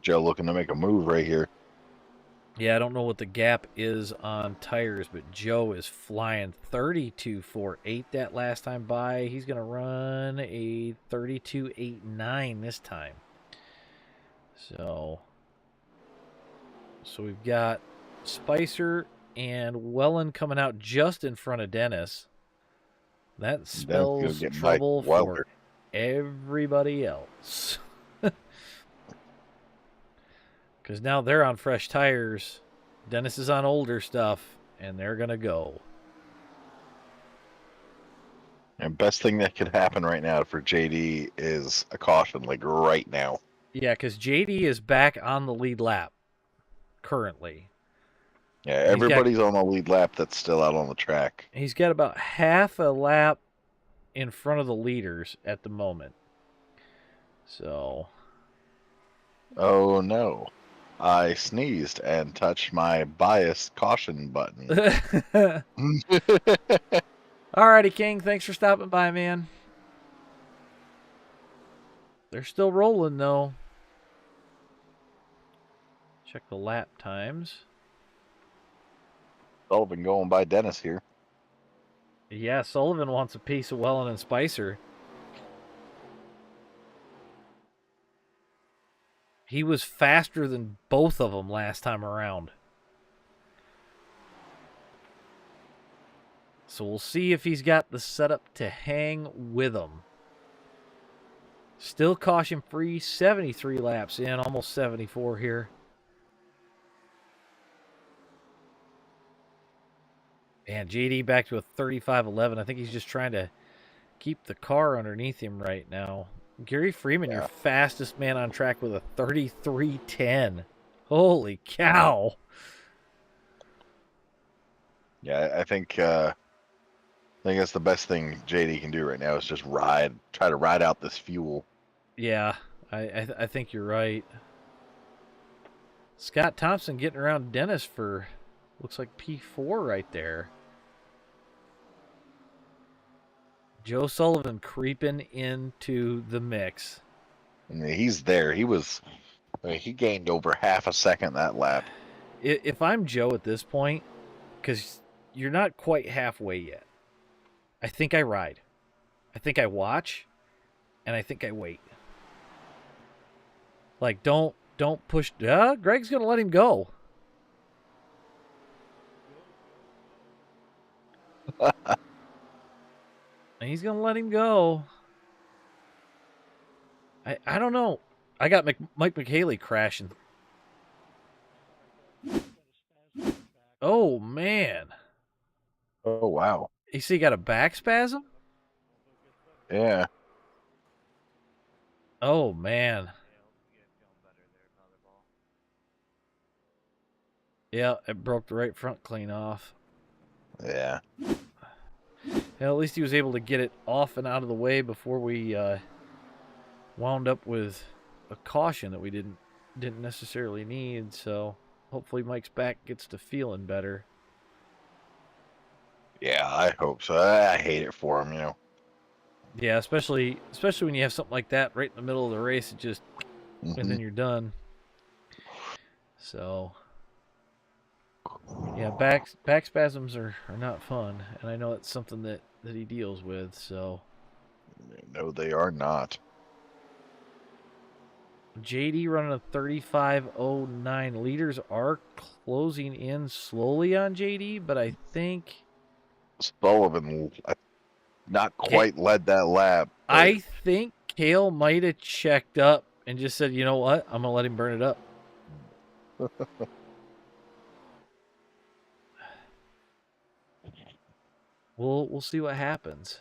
Joe looking to make a move right here. Yeah, I don't know what the gap is on tires, but Joe is flying 32.48 that last time by. He's going to run a 32.89 this time. So we've got Spicer and Wellen coming out just in front of Dennis. That spells trouble for everybody else. Because now they're on fresh tires. Dennis is on older stuff, and they're going to go. And best thing that could happen right now for JD is a caution, like right now. Yeah, because JD is back on the lead lap currently. Yeah, everybody's on the lead lap that's still out on the track. He's got about half a lap in front of the leaders at the moment. So. Oh, no. I sneezed and touched my bias caution button. Alrighty, King. Thanks for stopping by, man. They're still rolling, though. Check the lap times. Sullivan going by Dennis here. Yeah, Sullivan wants a piece of Wellen and Spicer. He was faster than both of them last time around. So we'll see if he's got the setup to hang with them. Still caution free, 73 laps in, almost 74 here. And JD back to a 35.11. I think he's just trying to keep the car underneath him right now. Gary Freeman, your fastest man on track with a 33.10. Holy cow. Yeah, I think that's the best thing JD can do right now is just try to ride out this fuel. Yeah, I think you're right. Scott Thompson getting around Dennis for, looks like P4 right there. Joe Sullivan creeping into the mix. I mean, he's there. He gained over half a second that lap. If I'm Joe at this point, because you're not quite halfway yet, I think I ride. I think I watch, and I think I wait. Like, don't push. Greg's going to let him go. And he's going to let him go. I don't know. I got Mike McHaley crashing. Oh, man. Oh, wow. You see, he got a back spasm? Yeah. Oh, man. Yeah, it broke the right front clean off. Yeah. Well, at least he was able to get it off and out of the way before we wound up with a caution that we didn't necessarily need. So hopefully Mike's back gets to feeling better. Yeah, I hope so. I hate it for him, you know. Yeah, especially when you have something like that right in the middle of the race, it just and then you're done. So yeah, back spasms are not fun, and I know it's something that he deals with. So no, they are not. JD running a 35.09. Leaders are closing in slowly on JD, but I think Sullivan not quite led that lap. I think Kale might have checked up and just said, you know what, I'm gonna let him burn it up. We'll see what happens.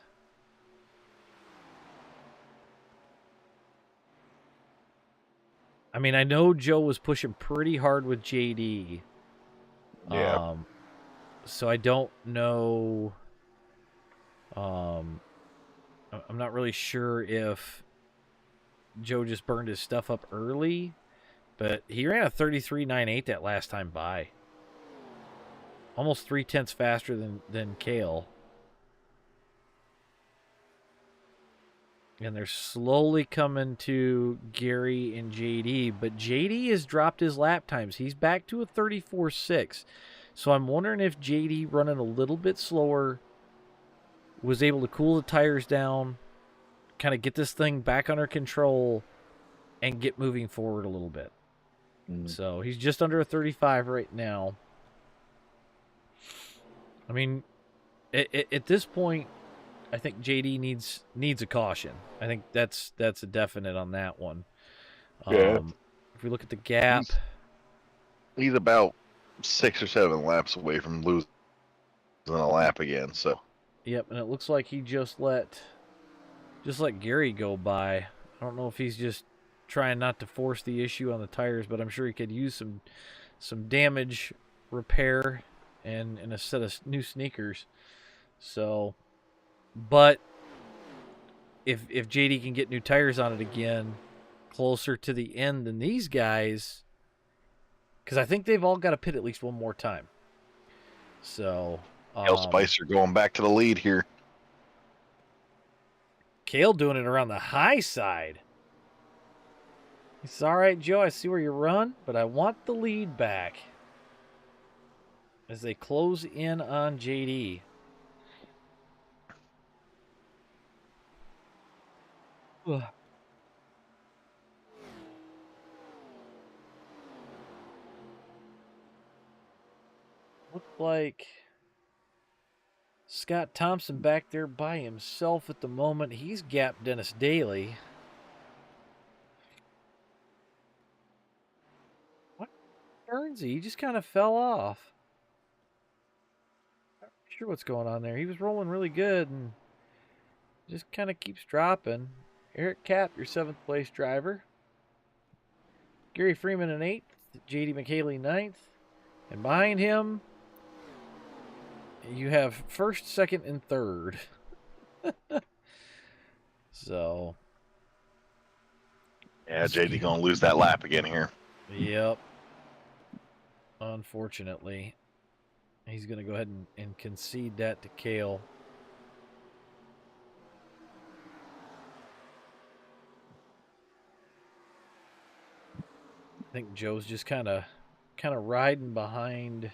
I mean, I know Joe was pushing pretty hard with JD. Yeah. So I don't know. I'm not really sure if Joe just burned his stuff up early, but he ran a 33.98 that last time by. Almost 0.3 faster than Kale. And they're slowly coming to Gary and JD, but JD has dropped his lap times. He's back to a 34.6. So I'm wondering if JD running a little bit slower was able to cool the tires down, kind of get this thing back under control, and get moving forward a little bit. So he's just under a 35 right now. I mean, at this point, I think JD needs a caution. I think that's a definite on that one. Yeah. If we look at the gap, he's about 6 or 7 laps away from losing a lap again. So. Yep, and it looks like he just let Gary go by. I don't know if he's just trying not to force the issue on the tires, but I'm sure he could use some damage repair and a set of new sneakers. So, but if JD can get new tires on it again, closer to the end than these guys, because I think they've all got to pit at least one more time. So, Kale Spicer going back to the lead here. Kale doing it around the high side. It's all right, Joe. I see where you run, but I want the lead back as they close in on JD. Ugh. Looked like Scott Thompson back there by himself at the moment. He's gapped Dennis Daly. Guernsey, he just kind of fell off. Not sure what's going on there. He was rolling really good and just kind of keeps dropping. Eric Cap, your 7th place driver. Gary Freeman in 8th. JD McHaley 9th. And behind him, you have 1st, 2nd, and 3rd. So. Yeah, JD gonna lose that lap again here. Yep. Unfortunately. He's going to go ahead and concede that to Kale. I think Joe's just kind of riding behind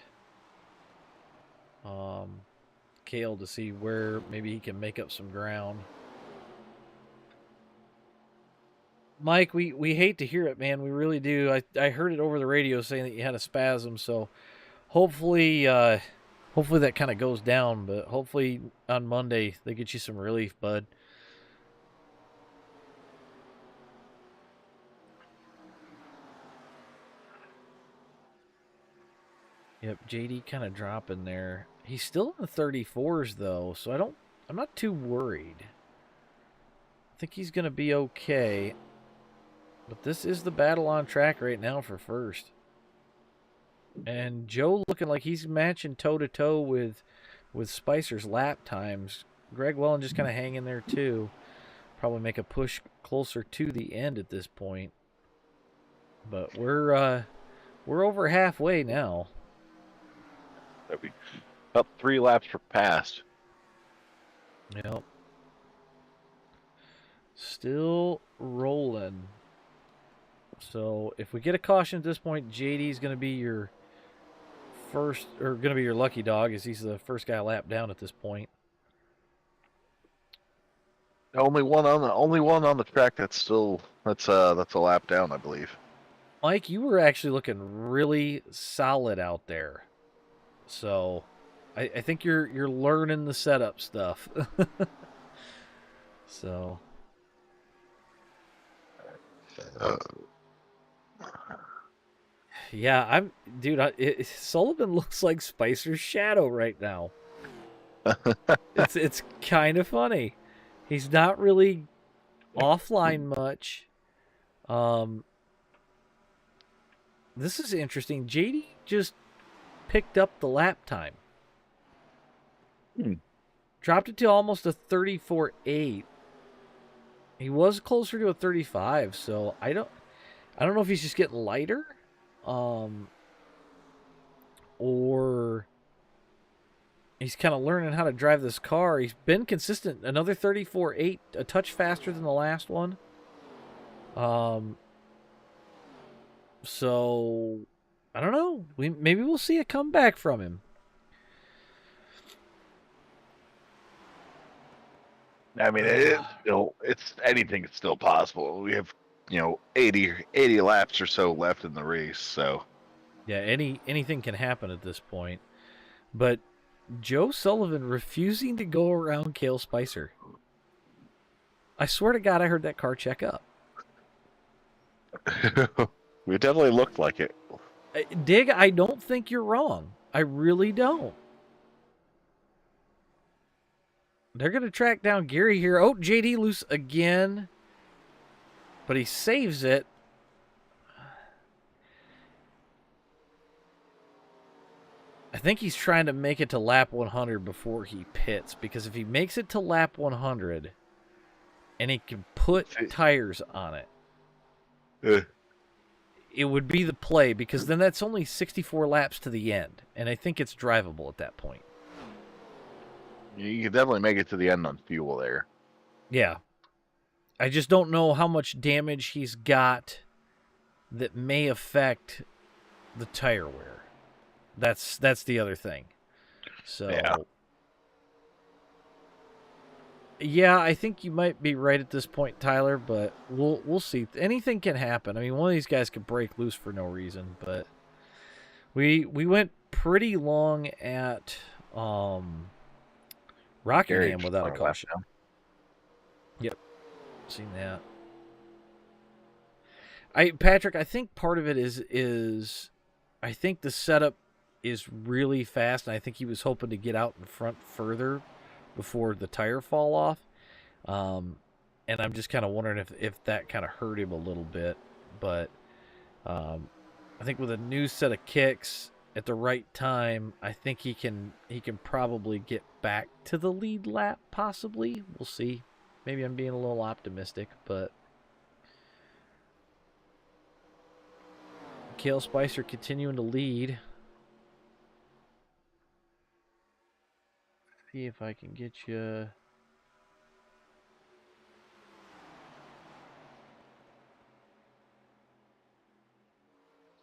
Kale to see where maybe he can make up some ground. Mike, we hate to hear it, man. We really do. I heard it over the radio saying that you had a spasm, so hopefully that kind of goes down, but hopefully on Monday they get you some relief, bud. Yep, JD kind of dropping there. He's still in the 34s though, so I'm not too worried. I think he's going to be okay. But this is the battle on track right now for first. And Joe looking like he's matching toe-to-toe with Spicer's lap times. Greg Welland just kind of hanging there too. Probably make a push closer to the end at this point. But we're over halfway now. That'd be up 3 laps for past. Yep. Still rolling. So if we get a caution at this point, JD's going to be your first, or going to be your lucky dog, as he's the first guy lapped down at this point. Only one on the track that's a lap down, I believe. Mike, you were actually looking really solid out there. So I think you're learning the setup stuff. So yeah, Sullivan looks like Spicer's shadow right now. It's kind of funny. He's not really offline much. This is interesting. JD just picked up the lap time. Dropped it to almost a 34.8. He was closer to a 35, so I don't know if he's just getting lighter, or he's kind of learning how to drive this car. He's been consistent. Another 34.8, a touch faster than the last one. So I don't know. Maybe we'll see a comeback from him. I mean, it's anything is still possible. We have 80 laps or so left in the race, so yeah, anything can happen at this point. But Joe Sullivan refusing to go around Cale Spicer. I swear to God, I heard that car check up. We definitely looked like it. Dig, I don't think you're wrong. I really don't. They're going to track down Gary here. Oh, JD loose again. But he saves it. I think he's trying to make it to lap 100 before he pits. Because if he makes it to lap 100 and he can put tires on it, it would be the play. Because then that's only 64 laps to the end. And I think it's drivable at that point. You can definitely make it to the end on fuel there. Yeah. I just don't know how much damage he's got that may affect the tire wear. That's the other thing. So yeah, I think you might be right at this point, Tyler, but we'll see. Anything can happen. I mean, one of these guys could break loose for no reason, but we went pretty long at Rockingham without a caution. Yep. Seen that. Patrick, I think part of it is I think the setup is really fast, and I think he was hoping to get out in front further before the tire fall off. And I'm just kind of wondering if that kind of hurt him a little bit. But I think with a new set of kicks at the right time, I think he can probably get back to the lead lap, possibly. We'll see. Maybe I'm being a little optimistic, but Kale Spicer continuing to lead. See if I can get you.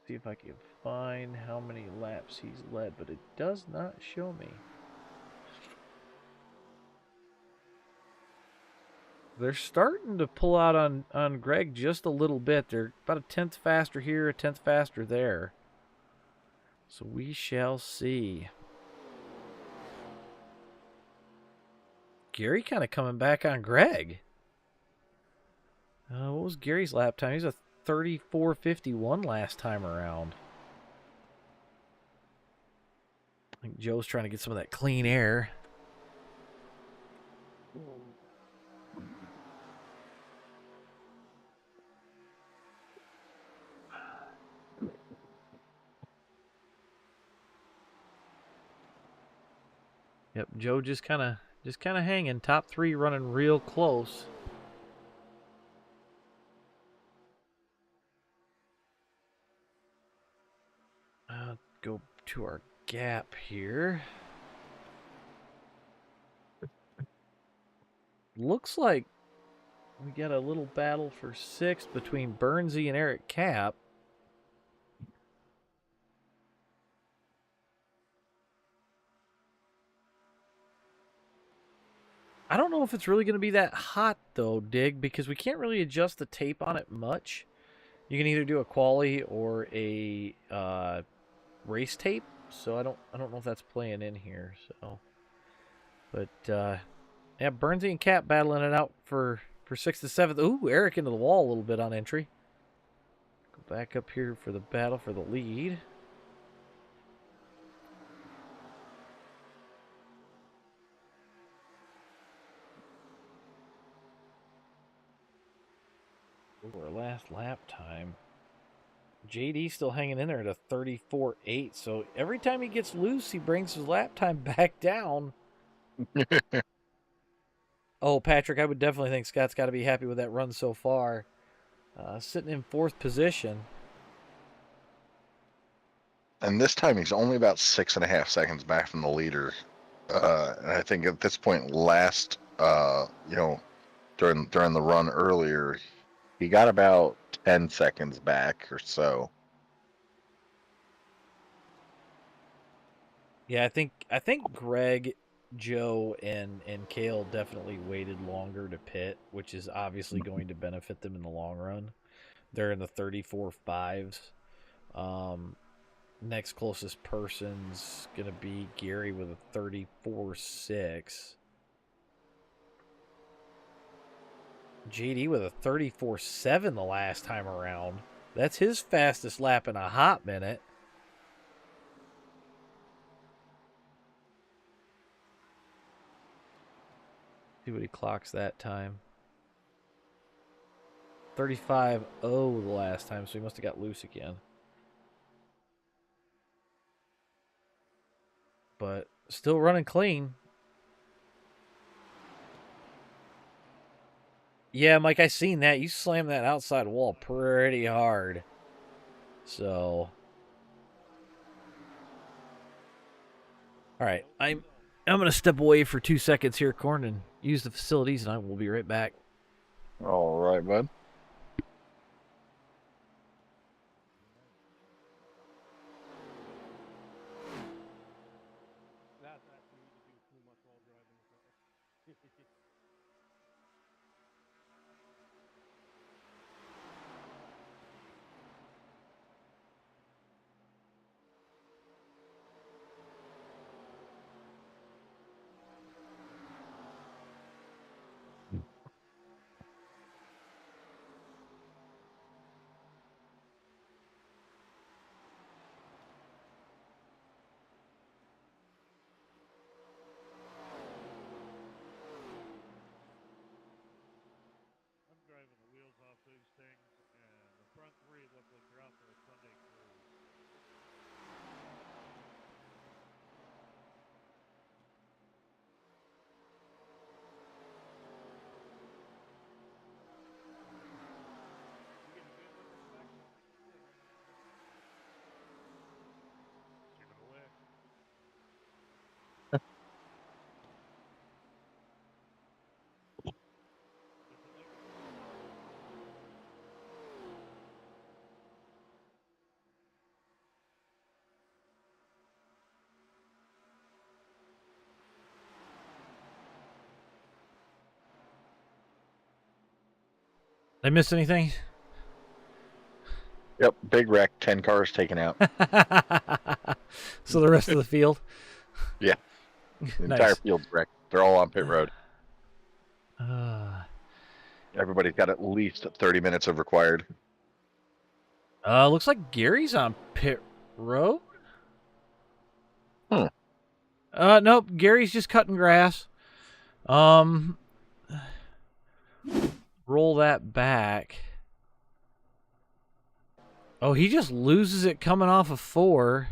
See if I can find how many laps he's led, but it does not show me. They're starting to pull out on Greg just a little bit. They're about a tenth faster here, a tenth faster there. So we shall see. Gary kind of coming back on Greg. What was Gary's lap time? He's a 34:51 last time around. I think Joe's trying to get some of that clean air. Yep, Joe just kind of hanging. Top three running real close. Go to our gap here. Looks like we got a little battle for sixth between Burnsy and Eric Cap. I don't know if it's really going to be that hot, though, Dig, because we can't really adjust the tape on it much. You can either do a quali or a race tape, so I don't know if that's playing in here. So, but yeah, Burnsy and Cap battling it out for sixth and seventh. Ooh, Eric into the wall a little bit on entry. Go back up here for the battle for the lead. Ooh, our last lap time. JD still hanging in there at a 34.8. So every time he gets loose, he brings his lap time back down. Oh, Patrick, I would definitely think Scott's got to be happy with that run so far. Sitting in fourth position. And this time he's only about 6.5 seconds back from the leader. And I think at this point, during the run earlier, he got about 10 seconds back or so. Yeah, I think Greg, Joe, and Kale definitely waited longer to pit, which is obviously going to benefit them in the long run. They're in the 34.5s. Next closest person's going to be Gary with a 34.6. JD with a 34.7 the last time around. That's his fastest lap in a hot minute. See what he clocks that time. 35.0 the last time, so he must have got loose again. But still running clean. Yeah, Mike, I seen that. You slammed that outside wall pretty hard. So, all right, I'm gonna step away for 2 seconds here, Corn, and use the facilities, and I will be right back. All right, bud. Did I miss anything? Yep, big wreck, 10 cars taken out. So the rest of the field? Yeah, the Nice. entire field's wrecked. They're all on pit road. Everybody's got at least 30 minutes of required. Looks like Gary's on pit road. Nope, Gary's just cutting grass. Roll that back. Oh, he just loses it coming off of 4.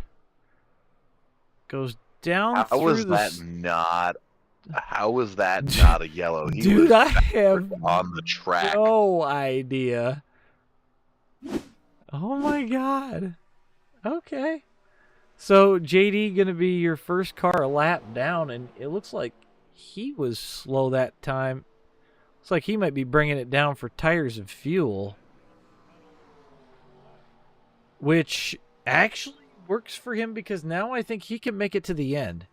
Goes down How through was the... that not? How was that not a yellow? He Dude, was I have on the track. no idea. Oh my god. Okay. So JD gonna be your first car a lap down, and it looks like he was slow that time. Looks like he might be bringing it down for tires and fuel, which actually works for him because now I think he can make it to the end.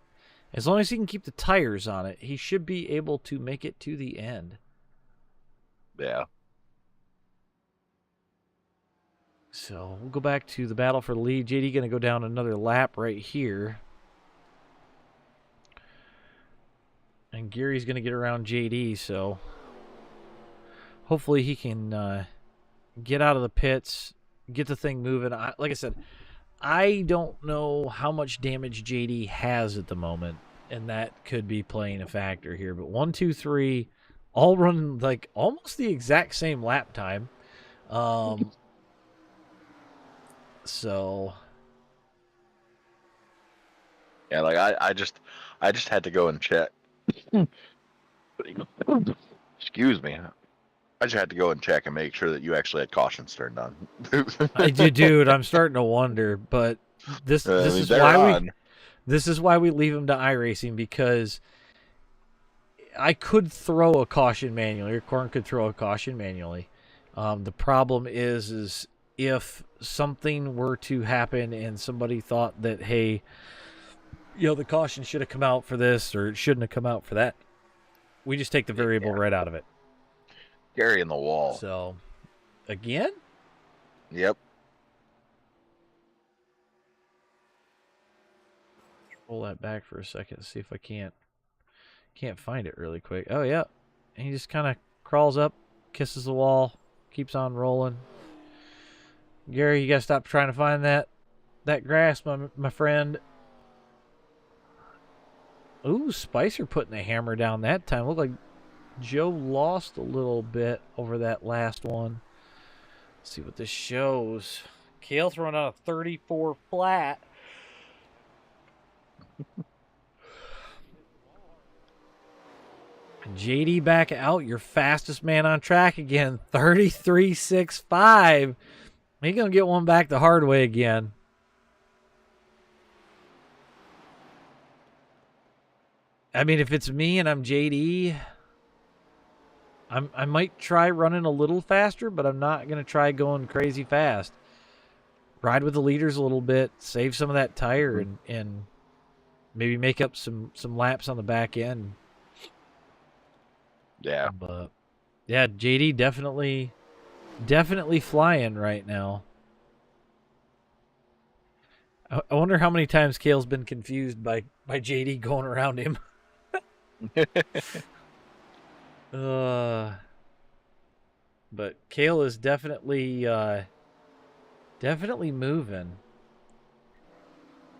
As long as he can keep the tires on it, he should be able to make it to the end. Yeah. So we'll go back to the battle for the lead. JD going to go down another lap right here. And Gary's going to get around JD, so hopefully he can get out of the pits, get the thing moving. Like I said, I don't know how much damage JD has at the moment, and that could be playing a factor here. But 1, 2, 3, all running like almost the exact same lap time. So Yeah, like I just had to go and check. Excuse me. I just had to go and check and make sure that you actually had cautions turned on. I do, dude. I'm starting to wonder, but this is why we leave them to iRacing, because I could throw a caution manually, or Corn could throw a caution manually. The problem is if something were to happen and somebody thought that, hey, you know, the caution should have come out for this or it shouldn't have come out for that, we just take the variable right out of it. Gary in the wall. So, again? Yep. Roll that back for a second, see if I can't find it really quick. Oh, yeah. And he just kind of crawls up, kisses the wall, keeps on rolling. Gary, you got to stop trying to find that grass, my friend. Ooh, Spicer putting the hammer down that time. Looked like Joe lost a little bit over that last one. Let's see what this shows. Kale throwing out a 34 flat. JD back out, your fastest man on track again, 33.65. He's going to get one back the hard way again. I mean, if it's me and I'm JD, I might try running a little faster, but I'm not going to try going crazy fast. Ride with the leaders a little bit, save some of that tire, and maybe make up some laps on the back end. Yeah. But yeah, JD definitely flying right now. I wonder how many times Kale's been confused by JD going around him. But Kale is definitely moving.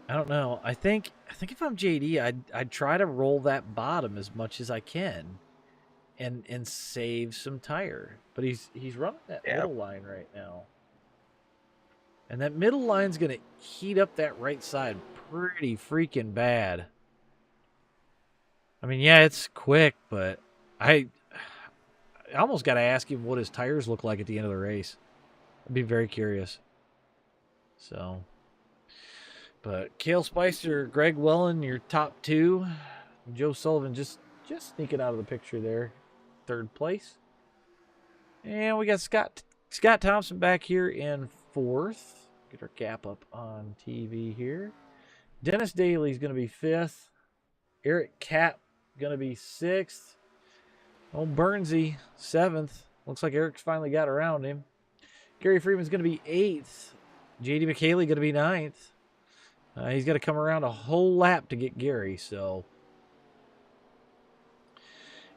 I don't know. I think if I'm JD, I'd try to roll that bottom as much as I can. and save some tire. But he's running that middle line right now. And that middle line's going to heat up that right side pretty freaking bad. I mean, yeah, it's quick, but I almost got to ask him what his tires look like at the end of the race. I'd be very curious. So, but Cale Spicer, Greg Wellen, your top two. Joe Sullivan just sneaking out of the picture there. Third place. And we got Scott Thompson back here in fourth. Get our cap up on TV here. Dennis Daly's going to be fifth. Eric Cap going to be sixth. Oh, Burnsy, seventh. Looks like Eric's finally got around him. Gary Freeman's going to be eighth. J.D. McKaylee going to be ninth. He's got to come around a whole lap to get Gary, so...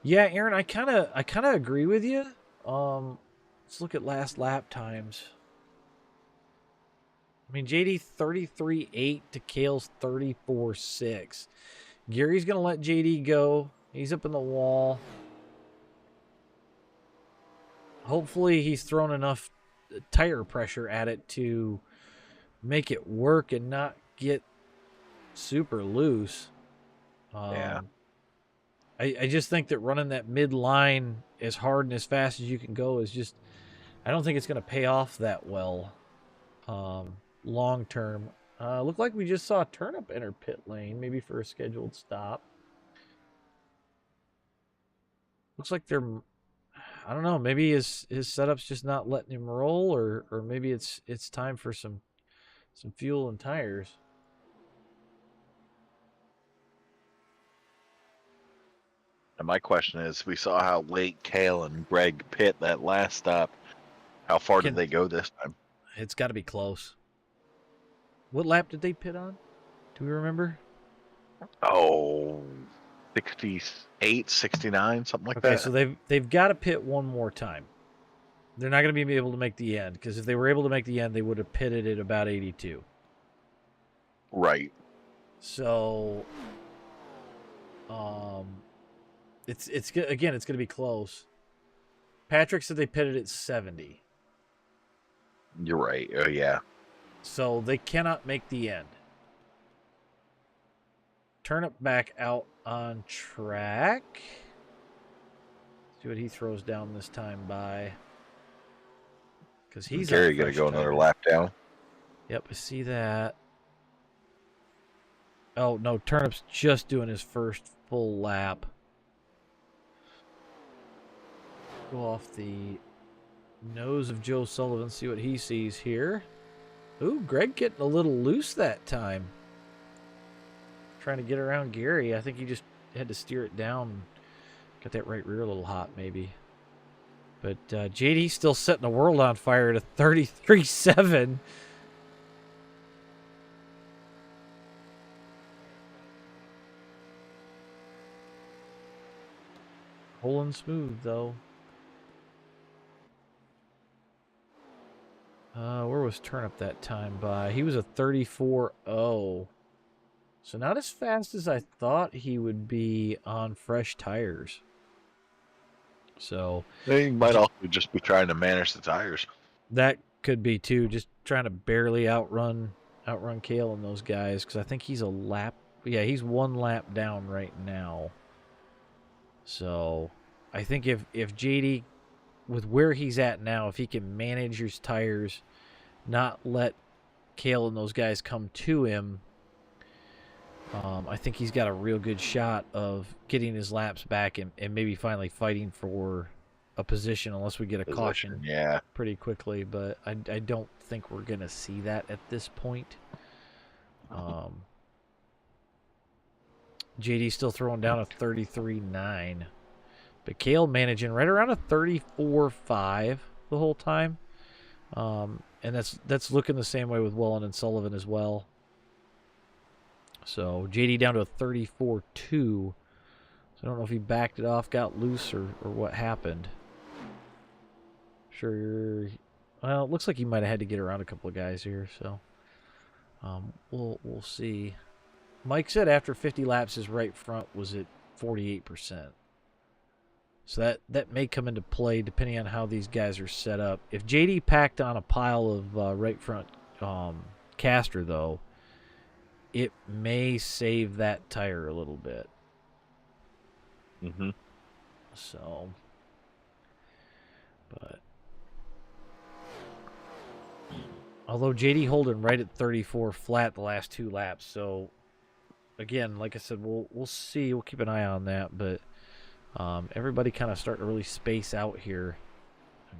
Yeah, Aaron, I kind of agree with you. Let's look at last lap times. I mean, JD 33.8 to Cale's 34.6. Gary's going to let JD go. He's up in the wall. Hopefully he's thrown enough tire pressure at it to make it work and not get super loose. Yeah. I just think that running that mid-line as hard and as fast as you can go is just... I don't think it's going to pay off that well long term. Looked like we just saw Turnip enter pit lane, maybe for a scheduled stop. Looks like they're... I don't know, maybe his setup's just not letting him roll, or maybe it's time for some fuel and tires. And my question is, we saw how late Cale and Greg pit that last stop. How far did they go this time? It's got to be close. What lap did they pit on? Do we remember? Oh, 68, 69, something like that. Okay, so they've got to pit one more time. They're not going to be able to make the end, because if they were able to make the end, they would have pitted at about 82. Right. So, it's again, it's going to be close. Patrick said they pitted at 70. You're right. Oh, yeah. So they cannot make the end. Turnip back out on track. See what he throws down this time by. Because he's Gary going to go another lap down. Yep, I see that. Oh, no, Turnip's just doing his first full lap. Go off the nose of Joe Sullivan, see what he sees here. Ooh, Greg getting a little loose that time. Trying to get around Gary. I think he just had to steer it down. Got that right rear a little hot, maybe. But JD's still setting the world on fire at a 33.7. Pulling smooth, though. Where was Turnip that time by? He was a 34.0. So not as fast as I thought he would be on fresh tires. So They might also just be trying to manage the tires. that could be too, just trying to barely outrun Cale and those guys, because I think he's a lap. Yeah, he's one lap down right now. So I think if JD, with where he's at now, if he can manage his tires, not let Cale and those guys come to him, I think he's got a real good shot of getting his laps back and maybe finally fighting for a position, unless we get a caution pretty quickly. But I don't think we're going to see that at this point. JD's still throwing down a 33.9. But Cale managing right around a 34.5 the whole time. And that's looking the same way with Wellen and Sullivan as well. So JD down to a 34.2. So I don't know if he backed it off, got loose, or what happened. Sure. Well, it looks like he might have had to get around a couple of guys here. So we'll see. Mike said after 50 laps, his right front was at 48%. So that may come into play depending on how these guys are set up. If JD packed on a pile of right front caster, though, it may save that tire a little bit. Mm-hmm. So, but although JD holding right at 34 flat the last 2 laps, so again, like I said, we'll see. We'll keep an eye on that, but everybody kind of starting to really space out here.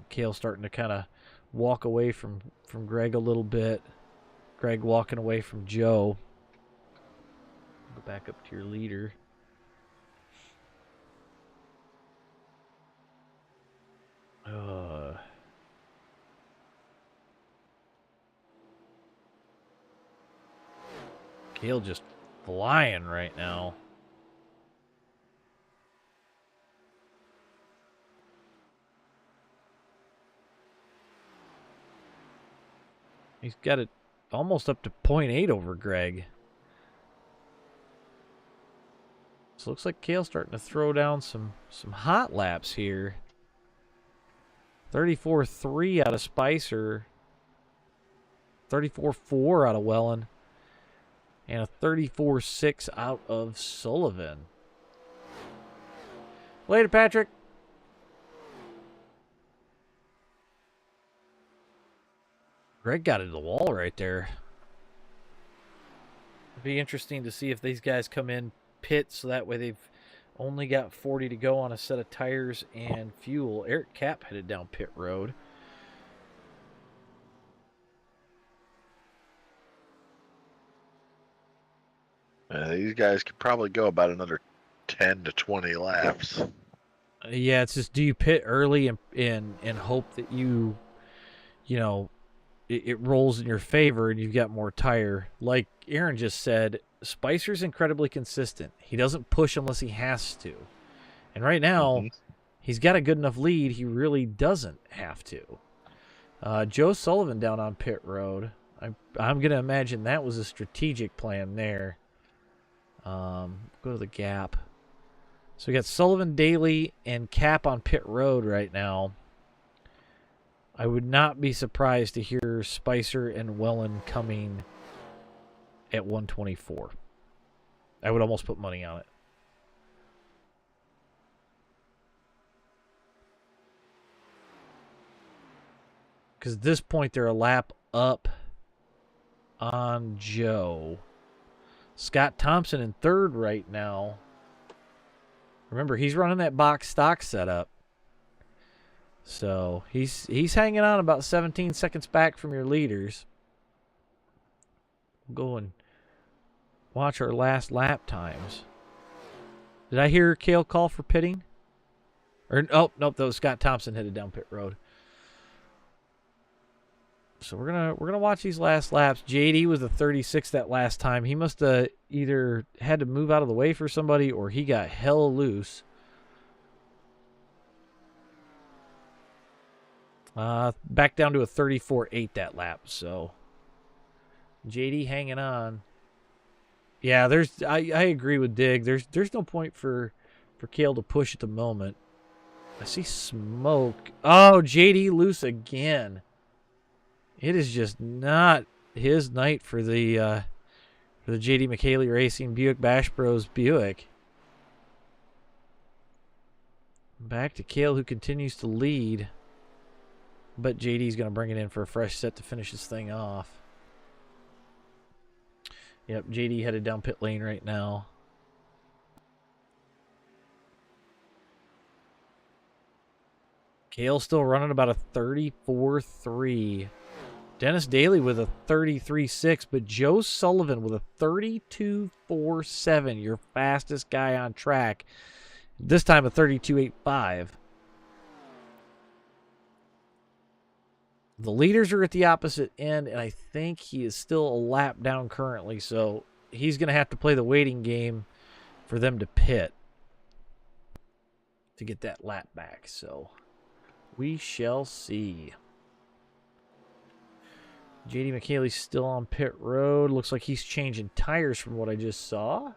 Kale starting to kind of walk away from Greg a little bit. Greg walking away from Joe. Go back up to your leader. Kale just flying right now. He's got it almost up to 0.8 over Greg. So it looks like Kale's starting to throw down some hot laps here. 34.3 out of Spicer. 34.4 out of Wellen. And a 34.6 out of Sullivan. Later, Patrick. Greg got into the wall right there. It'd be interesting to see if these guys come in pit, so that way they've only got 40 to go on a set of tires and fuel. Eric Cap headed down pit road. These guys could probably go about another 10 to 20 laps. Yeah, it's just, do you pit early and hope that you know, it rolls in your favor and you've got more tire? Like Aaron just said, Spicer's incredibly consistent. He doesn't push unless he has to. And right now, he's got a good enough lead, he really doesn't have to. Joe Sullivan down on pit road. I'm going to imagine that was a strategic plan there. Go to the gap. So we got Sullivan, Daly, and Cap on pit road right now. I would not be surprised to hear Spicer and Wellen coming at 124. I would almost put money on it. Because at this point, they're a lap up on Joe. Scott Thompson in third right now. Remember, he's running that box stock setup. So he's hanging on about 17 seconds back from your leaders. We'll go and watch our last lap times. Did I hear Kale call for pitting? Or oh nope, that was Scott Thompson headed down pit road. So we're gonna watch these last laps. JD was the 36 that last time. He must have either had to move out of the way for somebody or he got hella loose. Back down to a 34.8 that lap. So JD hanging on. Yeah, I agree with Dig. There's no point for Kale to push at the moment. I see smoke. Oh, JD loose again. It is just not his night for the JD McKaylee Racing Buick Bash Bros Buick. Back to Kale, who continues to lead. But JD's going to bring it in for a fresh set to finish this thing off. Yep, JD headed down pit lane right now. Kale still running about a 34.3. Dennis Daly with a 33.6, but Joe Sullivan with a 32.47, your fastest guy on track. This time a 32.85. The leaders are at the opposite end, and I think he is still a lap down currently, so he's going to have to play the waiting game for them to pit to get that lap back. So we shall see. JD McKaylee's still on pit road. Looks like he's changing tires from what I just saw.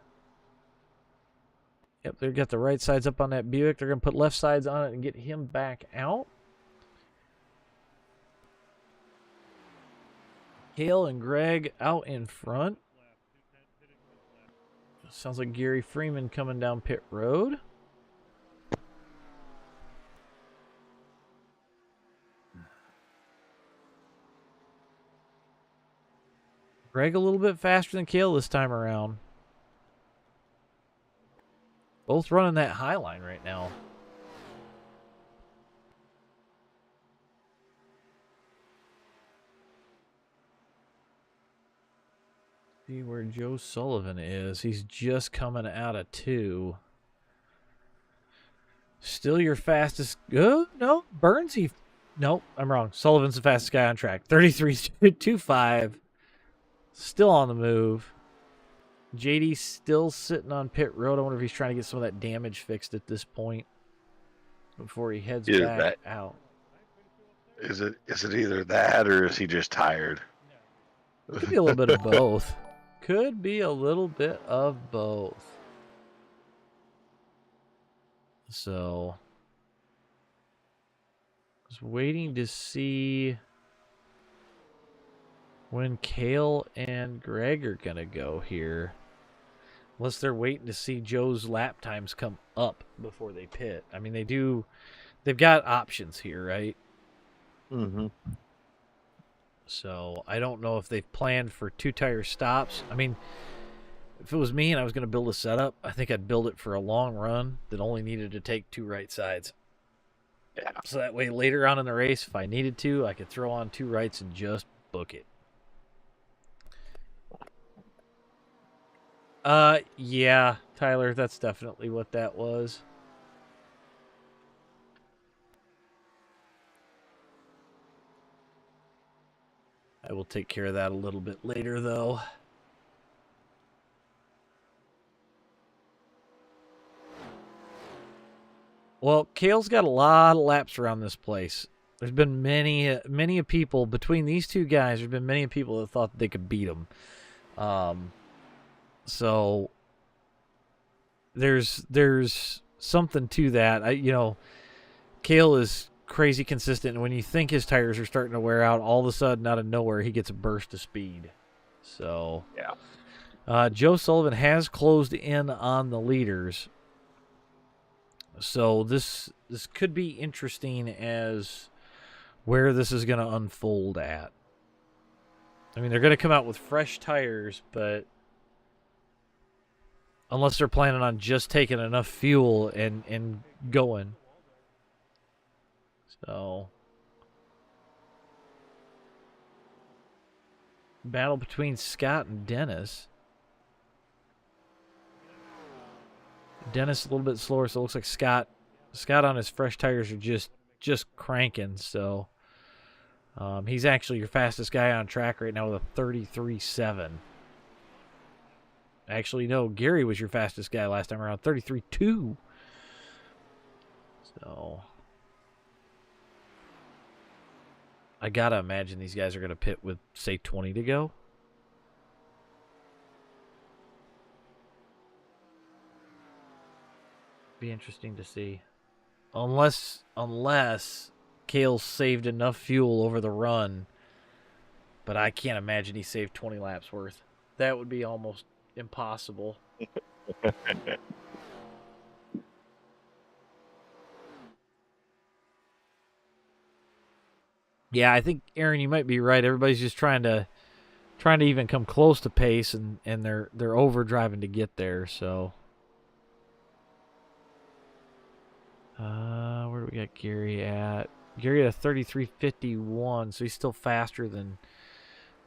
Yep, they've got the right sides up on that Buick. They're going to put left sides on it and get him back out. Cale and Greg out in front. Sounds like Gary Freeman coming down pit road. Greg a little bit faster than Cale this time around. Both running that high line right now. See where Joe Sullivan is. He's just coming out of 2. Still your fastest. Oh, no. Burns, Nope, I'm wrong. Sullivan's the fastest guy on track. 33.25. Still on the move. JD's still sitting on pit road. I wonder if he's trying to get some of that damage fixed at this point before he heads back out. Is it either that or is he just tired? Could be a little bit of both. Could be a little bit of both. So, just waiting to see when Cale and Greg are going to go here. Unless they're waiting to see Joe's lap times come up before they pit. I mean, they've got options here, right? Mm-hmm. So, I don't know if they've planned for 2-tire stops. I mean, if it was me and I was going to build a setup, I think I'd build it for a long run that only needed to take 2 right sides. Yeah. So that way later on in the race, if I needed to, I could throw on 2 rights and just book it. Yeah, Tyler, that's definitely what that was. I will take care of that a little bit later, though. Well, Cale's got a lot of laps around this place. There's been many people between these 2 guys. There's been many people that thought they could beat him. So there's something to that. Cale is crazy consistent, and when you think his tires are starting to wear out, all of a sudden, out of nowhere, he gets a burst of speed. So yeah. Joe Sullivan has closed in on the leaders. So this could be interesting as where this is going to unfold at. I mean, they're going to come out with fresh tires, but unless they're planning on just taking enough fuel and going. So, battle between Scott and Dennis. Dennis a little bit slower, so it looks like Scott on his fresh tires are just cranking. So, he's actually your fastest guy on track right now with a 33.7. Actually, no, Gary was your fastest guy last time around, 33.2. So, I gotta imagine these guys are gonna pit with, say, 20 to go. Be interesting to see, unless Cale saved enough fuel over the run, but I can't imagine he saved 20 laps worth. That would be almost impossible. Yeah, I think, Aaron, you might be right. Everybody's just trying to even come close to pace, and they're overdriving to get there. So, where do we got Gary at? Gary at a 33.51, so he's still faster than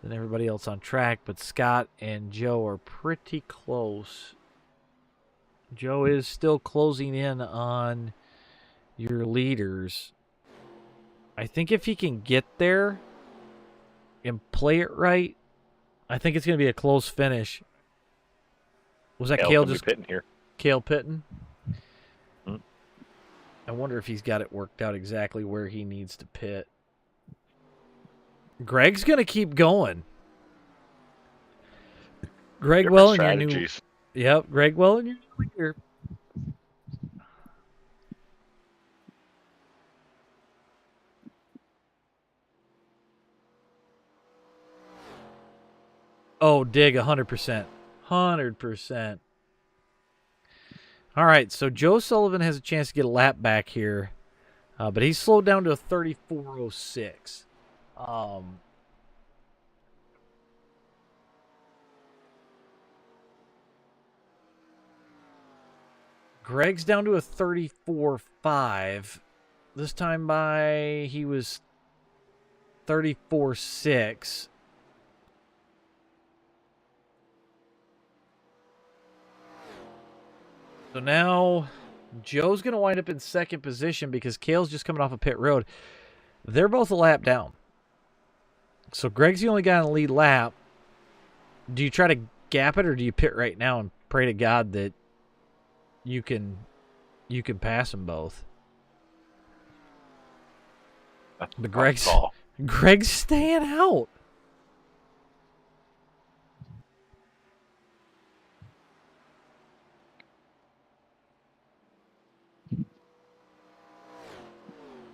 everybody else on track. But Scott and Joe are pretty close. Joe is still closing in on your leaders. I think if he can get there and play it right, I think it's going to be a close finish. Was that Cale just pitting here? Cale pitting? I wonder if he's got it worked out exactly where he needs to pit. Greg's going to keep going. Greg Well in your new... Yep, Greg Well in your new leader. Oh, dig 100%. 100%. All right, so Joe Sullivan has a chance to get a lap back here, but he's slowed down to a 34.06. Greg's down to a 34.5. This time by he was 34.6. So now Joe's going to wind up in second position because Kale's just coming off of pit road. They're both a lap down. So Greg's the only guy on the lead lap. Do you try to gap it or do you pit right now and pray to God that you can pass them both? But Greg's staying out.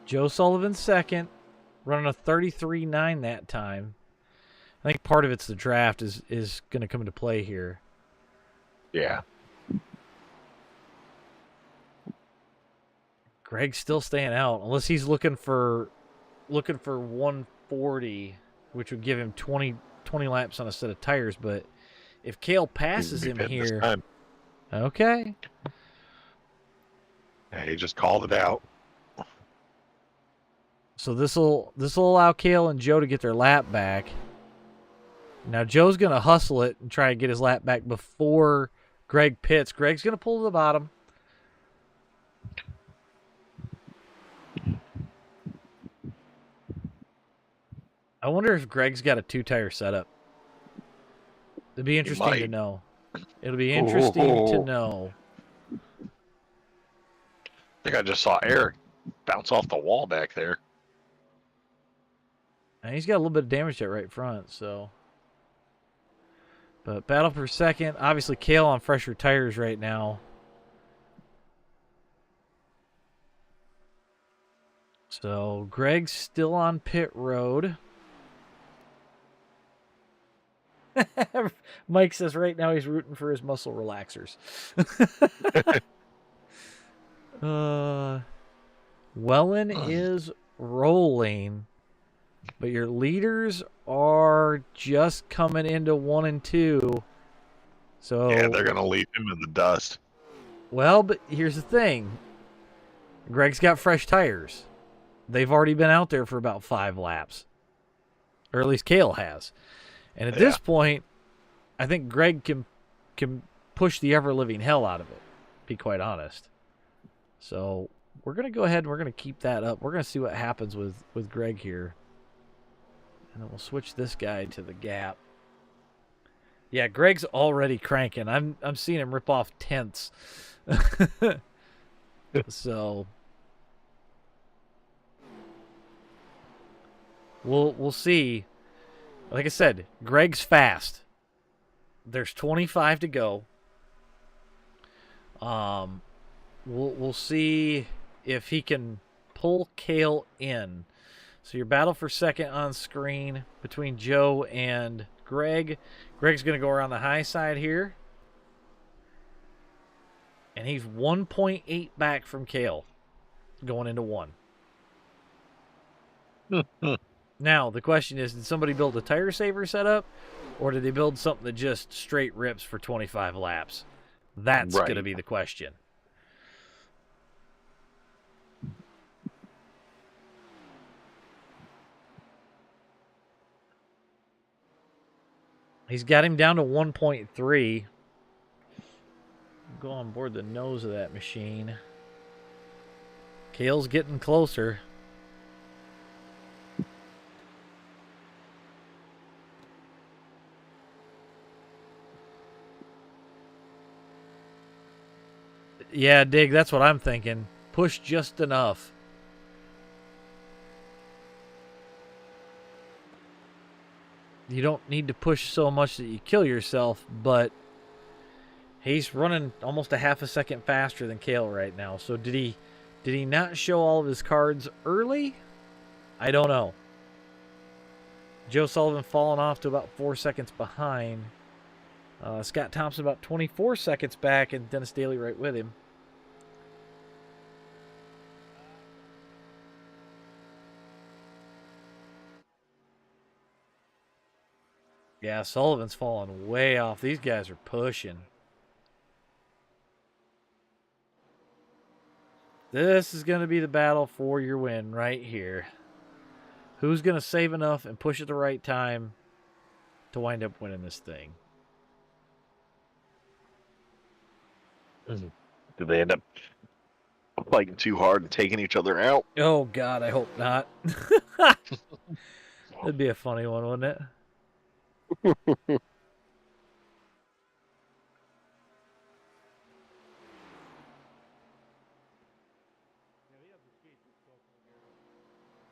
Joe Sullivan second, running a 33.9 that time. I think part of it's the draft is going to come into play here. Yeah. Greg's still staying out unless he's looking for 140, which would give him 20 laps on a set of tires. But if Kale passes him here, okay. Yeah, he just called it out. So this'll allow Kale and Joe to get their lap back. Now Joe's gonna hustle it and try and get his lap back before Greg pits. Greg's gonna pull to the bottom. I wonder if Greg's got a 2-tire setup. It'd be interesting to know. It'll be interesting to know. I think I just saw Eric bounce off the wall back there. And he's got a little bit of damage there right front, so. But battle for second. Obviously, Kale on fresher tires right now. So, Greg's still on pit road. Mike says right now he's rooting for his muscle relaxers. Wellen is rolling. But your leaders are just coming into 1 and 2. So yeah, they're going to leave him in the dust. Well, but here's the thing. Greg's got fresh tires. They've already been out there for about 5 laps. Or at least Kale has. And at this point, I think Greg can push the ever-living hell out of it, be quite honest. So we're going to go ahead and we're going to keep that up. We're going to see what happens with Greg here. And then we'll switch this guy to the gap. Yeah, Greg's already cranking. I'm seeing him rip off tenths. So we'll see. Like I said, Greg's fast. There's 25 to go. We'll see if he can pull Kale in. So your battle for second on screen between Joe and Greg. Greg's going to go around the high side here. And he's 1.8 back from Kale going into 1. Now, the question is, did somebody build a tire saver setup? Or did they build something that just straight rips for 25 laps? That's going to be the question. He's got him down to 1.3. Go on board the nose of that machine. Kale's getting closer. Yeah, Dig, that's what I'm thinking. Push just enough. You don't need to push so much that you kill yourself, but he's running almost a half a second faster than Kale right now. So did he not show all of his cards early? I don't know. Joe Sullivan falling off to about 4 seconds behind. Scott Thompson about 24 seconds back, and Dennis Daly right with him. Yeah, Sullivan's falling way off. These guys are pushing. This is going to be the battle for your win right here. Who's going to save enough and push at the right time to wind up winning this thing? Do they end up fighting too hard and taking each other out? Oh, God, I hope not. That'd be a funny one, wouldn't it?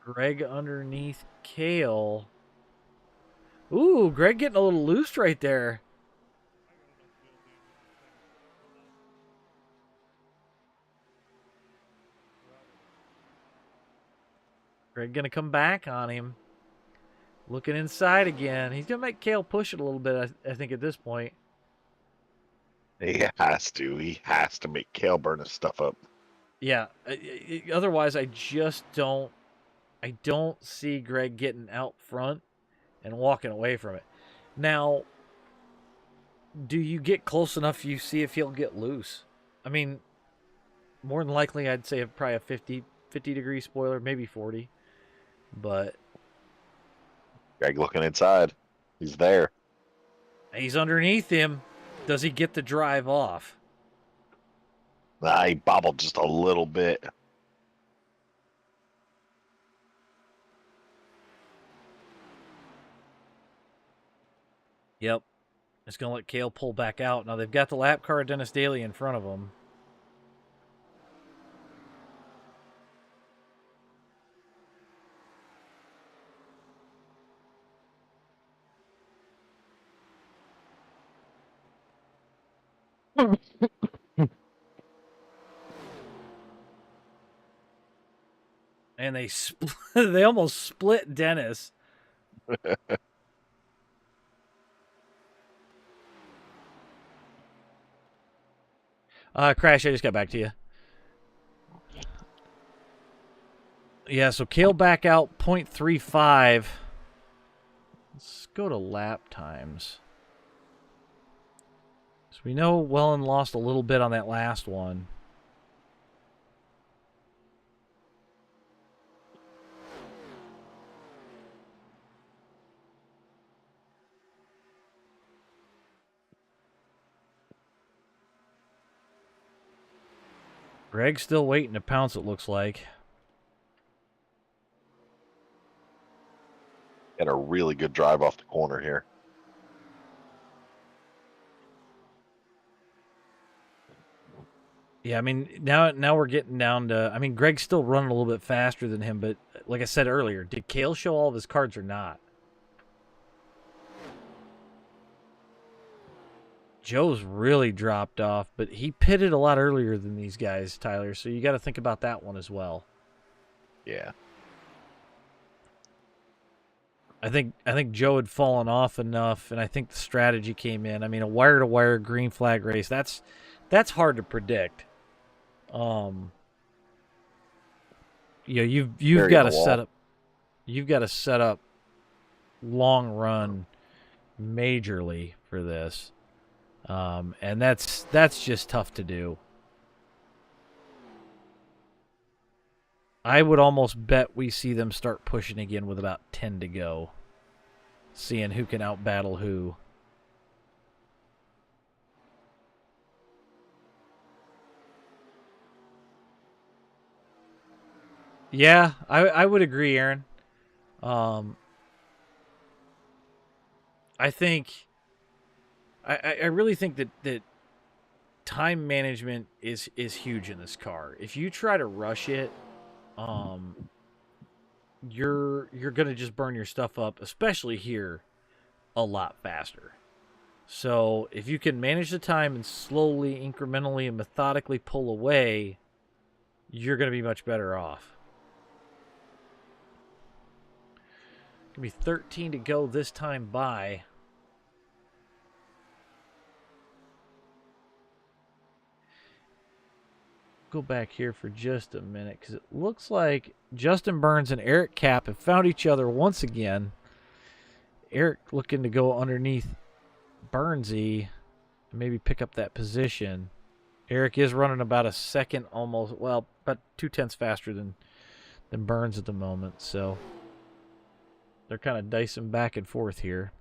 Greg underneath Kale. Ooh, Greg getting a little loose right there. Greg going to come back on him. Looking inside again. He's going to make Kale push it a little bit, I think, at this point. He has to. He has to make Kale burn his stuff up. Yeah. Otherwise, I just don't... I don't see Greg getting out front and walking away from it. Now, do you get close enough you see if he'll get loose? I mean, more than likely, I'd say probably a 50-degree spoiler, maybe 40. But Greg looking inside. He's there. He's underneath him. Does he get the drive off? He bobbled just a little bit. Yep. It's going to let Kale pull back out. Now, they've got the lap car Dennis Daly in front of them. And they almost split Dennis. Crash, I just got back to you. Yeah, so Kale back out 0.35. Let's go to lap times. So we know Wellen lost a little bit on that last one. Greg's still waiting to pounce, it looks like. Got a really good drive off the corner here. Yeah, I mean, now we're getting down to... I mean, Greg's still running a little bit faster than him, but like I said earlier, did Kale show all of his cards or not? Joe's really dropped off, but he pitted a lot earlier than these guys, Tyler, so you got to think about that one as well. Yeah. I think Joe had fallen off enough, and I think the strategy came in. I mean, a wire-to-wire green flag race, that's hard to predict. You know, you've got to set up long run majorly for this. And that's just tough to do. I would almost bet we see them start pushing again with about 10 to go. Seeing who can out-battle who. Yeah, I would agree, Aaron. I really think that time management is huge in this car. If you try to rush it, you're gonna just burn your stuff up, especially here, a lot faster. So if you can manage the time and slowly, incrementally, and methodically pull away, you're gonna be much better off. Gonna be 13 to go this time by. Go back here for just a minute because it looks like Justin Burns and Eric Cap have found each other once again. Eric looking to go underneath Burnsy and maybe pick up that position. Eric is running about a second almost, well, about 0.2 faster than Burns at the moment, so they're kind of dicing back and forth here.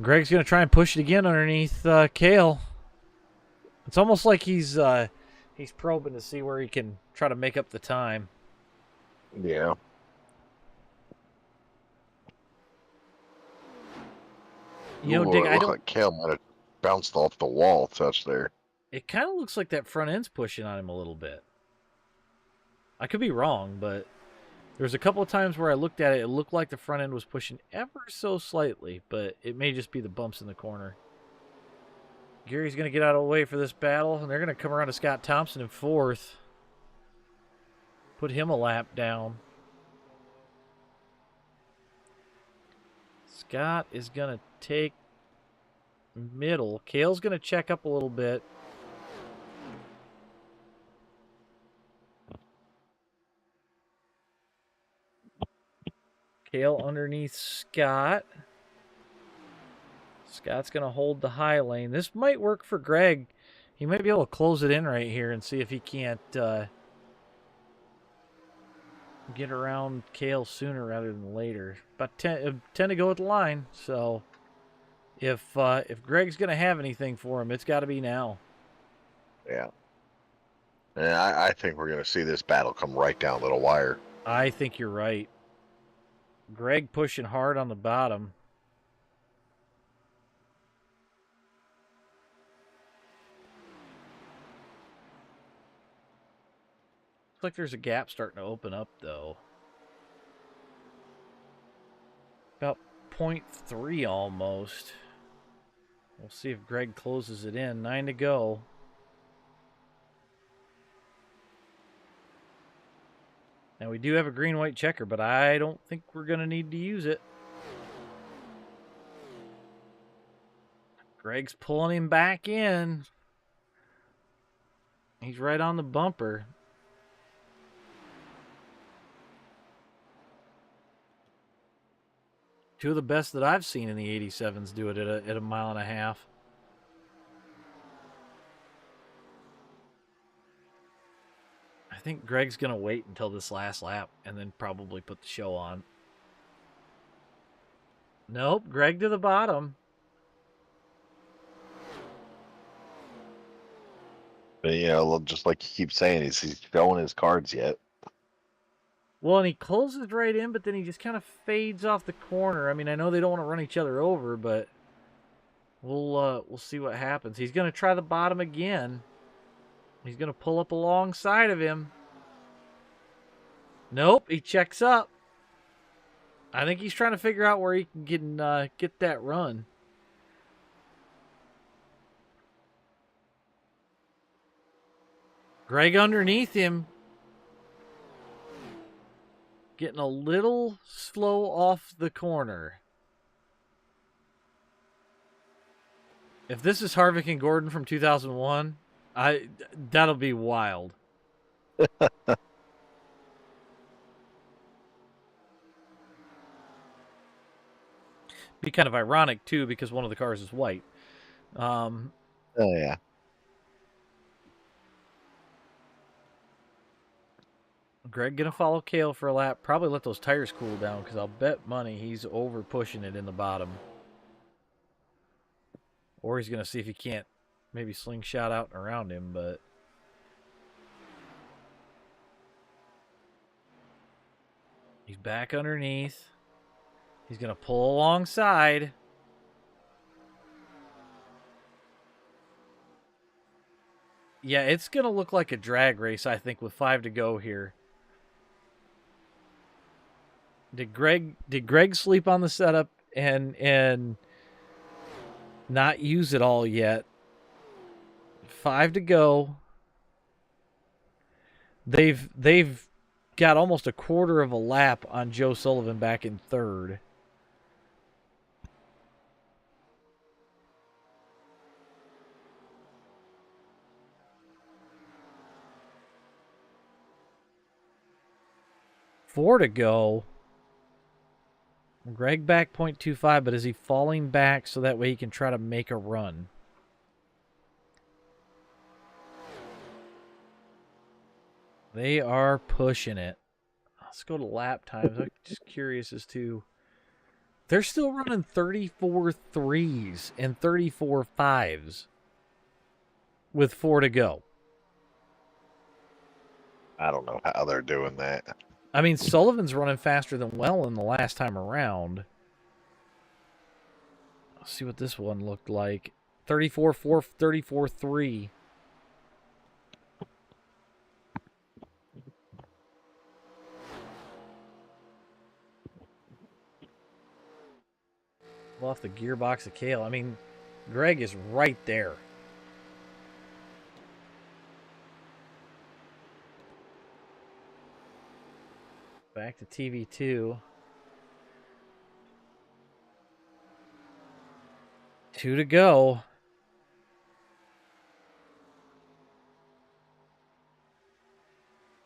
Greg's going to try and push it again underneath Kale. It's almost like he's probing to see where he can try to make up the time. Yeah. You know, Dick, I don't. Like Kale might have bounced off the wall touch there. It kind of looks like that front end's pushing on him a little bit. I could be wrong, but there's a couple of times where I looked at it, it looked like the front end was pushing ever so slightly, but it may just be the bumps in the corner. Gary's going to get out of the way for this battle, and they're going to come around to Scott Thompson in fourth. Put him a lap down. Scott is going to take middle. Kale's going to check up a little bit. Kale underneath Scott. Scott's going to hold the high lane. This might work for Greg. He might be able to close it in right here and see if he can't get around Kale sooner rather than later. About 10 to go at the line. So if Greg's going to have anything for him, it's got to be now. Yeah. And I think we're going to see this battle come right down to the wire. I think you're right. Greg pushing hard on the bottom. Looks like there's a gap starting to open up, though. About 0.3 almost. We'll see if Greg closes it in. 9 to go. Now, we do have a green-white checker, but I don't think we're going to need to use it. Greg's pulling him back in. He's right on the bumper. Two of the best that I've seen in the 87s do it at a mile and a half. I think Greg's going to wait until this last lap and then probably put the show on. Nope, Greg to the bottom. But, you know, just like you keep saying, he's showing his cards yet. Well, and he closes right in, but then he just kind of fades off the corner. I mean, I know they don't want to run each other over, but we'll see what happens. He's going to try the bottom again. He's going to pull up alongside of him. Nope, he checks up. I think he's trying to figure out where he can get that run. Greg underneath him. Getting a little slow off the corner. If this is Harvick and Gordon from 2001, that'll be wild. Be kind of ironic too, because one of the cars is white. Oh yeah. Greg gonna follow Kale for a lap. Probably let those tires cool down because I'll bet money he's over pushing it in the bottom. Or he's gonna see if he can't maybe slingshot out and around him, but he's back underneath. He's gonna pull alongside. Yeah, it's gonna look like a drag race, I think, with 5 to go here. Did Greg sleep on the setup and not use it all yet? 5 to go. They've got almost a quarter of a lap on Joe Sullivan back in third. Four to go. Greg back 0.25, but is he falling back so that way he can try to make a run? They are pushing it. Let's go to lap times. I'm just curious as to... They're still running 34 threes and 34 fives with 4 to go. I don't know how they're doing that. I mean, Sullivan's running faster than Wellen the last time around. Let's see what this one looked like. 34-4, 34-3. Off the gearbox of Kale. I mean, Greg is right there. Back to TV2. 2 to go.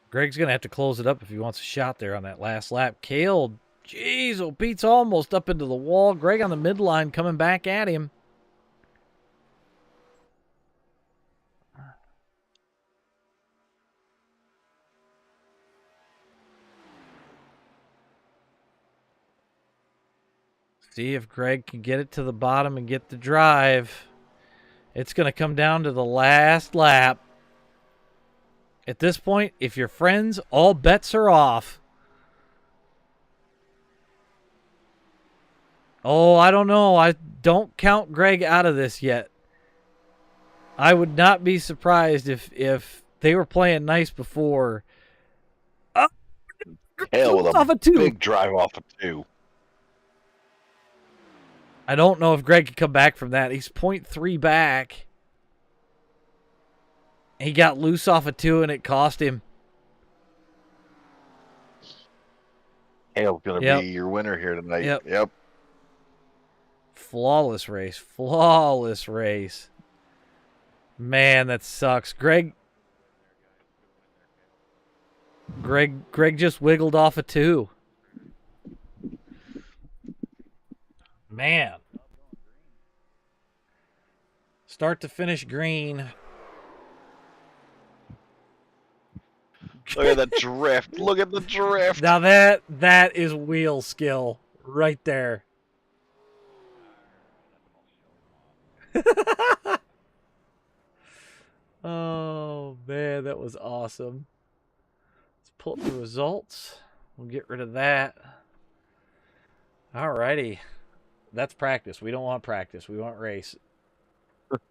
Greg's going to have to close it up if he wants a shot there on that last lap. Kale, jeez, oh, Pete's almost up into the wall. Greg on the midline coming back at him. See if Greg can get it to the bottom and get the drive. It's going to come down to the last lap. At this point, if you're friends, all bets are off. Oh, I don't know. I don't count Greg out of this yet. I would not be surprised if they were playing nice before. Hell, with off a a 2. big drive off a 2. I don't know if Greg can come back from that. He's 0.3 back. He got loose off a 2, and it cost him. Hale's going to be your winner here tonight. Yep. Flawless race. Flawless race. Man, that sucks. Greg just wiggled off a 2. Man. Start to finish green. Look at the drift. Look at the drift. Now that is wheel skill right there. Oh, man, that was awesome. Let's pull up the results. We'll get rid of that. All righty. That's practice. We don't want practice. We want race.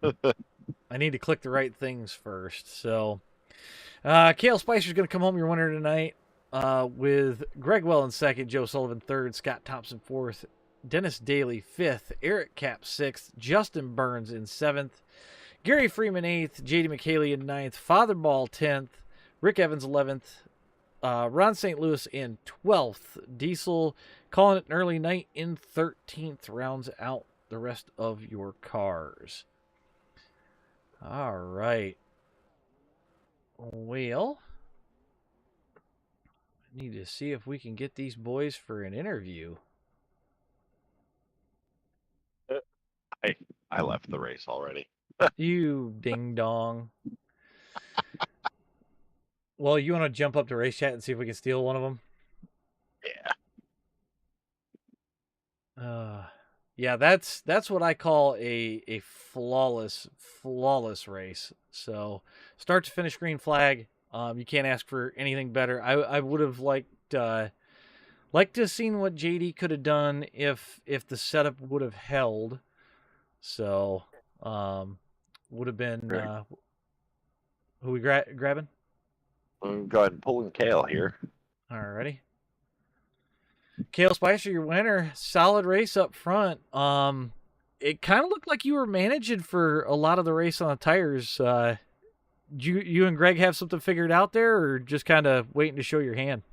I need to click the right things first. So, Kale Spicer's going to come home your winner tonight with Greg Well in second, Joe Sullivan third, Scott Thompson fourth, Dennis Daly fifth, Eric Cap sixth, Justin Burns in seventh, Gary Freeman eighth, JD McHaley in ninth, Father Ball 10th, Rick Evans 11th, Ron St. Louis in 12th, Diesel calling it an early night in 13th, rounds out the rest of your cars. All right. Well, I need to see if we can get these boys for an interview. I left the race already. You ding dong. Well, you want to jump up to race chat and see if we can steal one of them? Yeah. Yeah, that's what I call a flawless race. So start to finish green flag. You can't ask for anything better. I would have liked to have seen what JD could have done if the setup would have held. So would have been who we grabbing? Go ahead and pull in Kale here. Alrighty. Kale Spicer, your winner. Solid race up front. It kind of looked like you were managing for a lot of the race on the tires. you and Greg have something figured out there, or just kind of waiting to show your hand?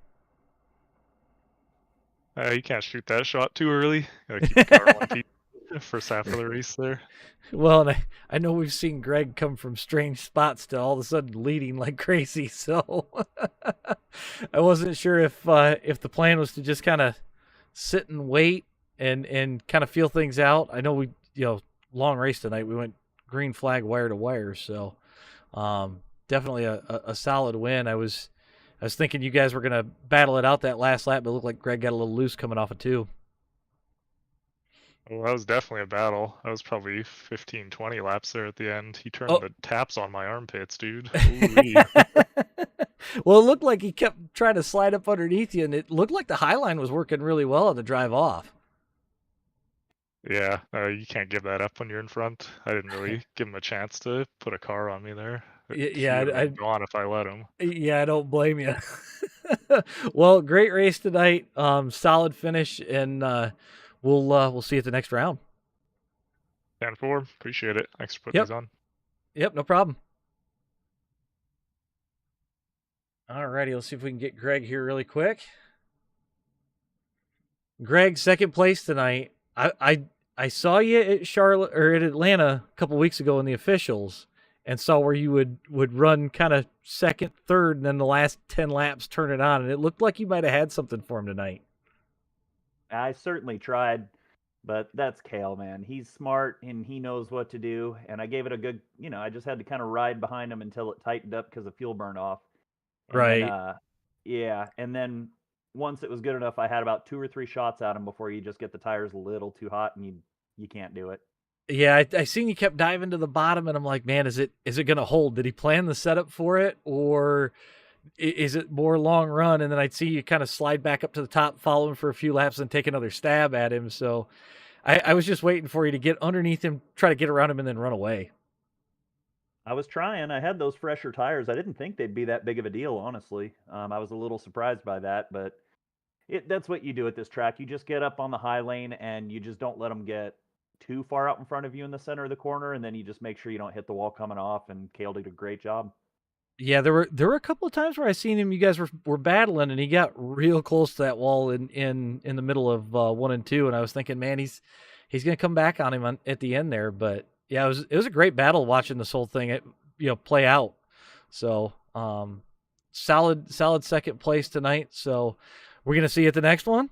You can't shoot that shot too early. Gotta keep the car in one piece. First half of the race there. Well, and I know we've seen Greg come from strange spots to all of a sudden leading like crazy, so I wasn't sure if the plan was to just kind of sit and wait and kind of feel things out. I know we, long race tonight. We went green flag wire to wire, so definitely a solid win. I was thinking you guys were going to battle it out that last lap, but it looked like Greg got a little loose coming off of 2. Well, that was definitely a battle. That was probably 15, 20 laps there at the end. He turned the taps on my armpits, dude. Well, it looked like he kept trying to slide up underneath you, and it looked like the high line was working really well on the drive off. Yeah, you can't give that up when you're in front. I didn't really give him a chance to put a car on me there. Yeah, I'd gone if I let him. Yeah, I don't blame you. Well, great race tonight. Solid finish, and we'll see you at the next round. 10-4. Appreciate it. Thanks for putting these on. Yep, no problem. Alrighty, let's see if we can get Greg here really quick. Greg, second place tonight. I saw you at Charlotte or at Atlanta a couple weeks ago in the officials, and saw where you would run kind of second, third, and then the last 10 laps turn it on, and it looked like you might have had something for him tonight. I certainly tried, but that's Kale, man. He's smart and he knows what to do. And I gave it a good, I just had to kind of ride behind him until it tightened up because the fuel burned off. And right. Then, and then once it was good enough, I had about 2 or 3 shots at him before you just get the tires a little too hot and you can't do it. Yeah, I seen you kept diving to the bottom, and I'm like, man, is it going to hold? Did he plan the setup for it, or is it more long run? And then I'd see you kind of slide back up to the top, follow him for a few laps, and take another stab at him. So I was just waiting for you to get underneath him, try to get around him, and then run away. I was trying. I had those fresher tires. I didn't think they'd be that big of a deal, honestly. I was a little surprised by that, but that's what you do at this track. You just get up on the high lane, and you just don't let them get too far out in front of you in the center of the corner, and then you just make sure you don't hit the wall coming off, and Kale did a great job. Yeah, there were a couple of times where I seen him, you guys were battling, and he got real close to that wall in the middle of 1 and 2, and I was thinking, man, he's going to come back on him at the end there. But yeah, it was a great battle watching this whole thing play out. So solid second place tonight. So we're going to see you at the next one.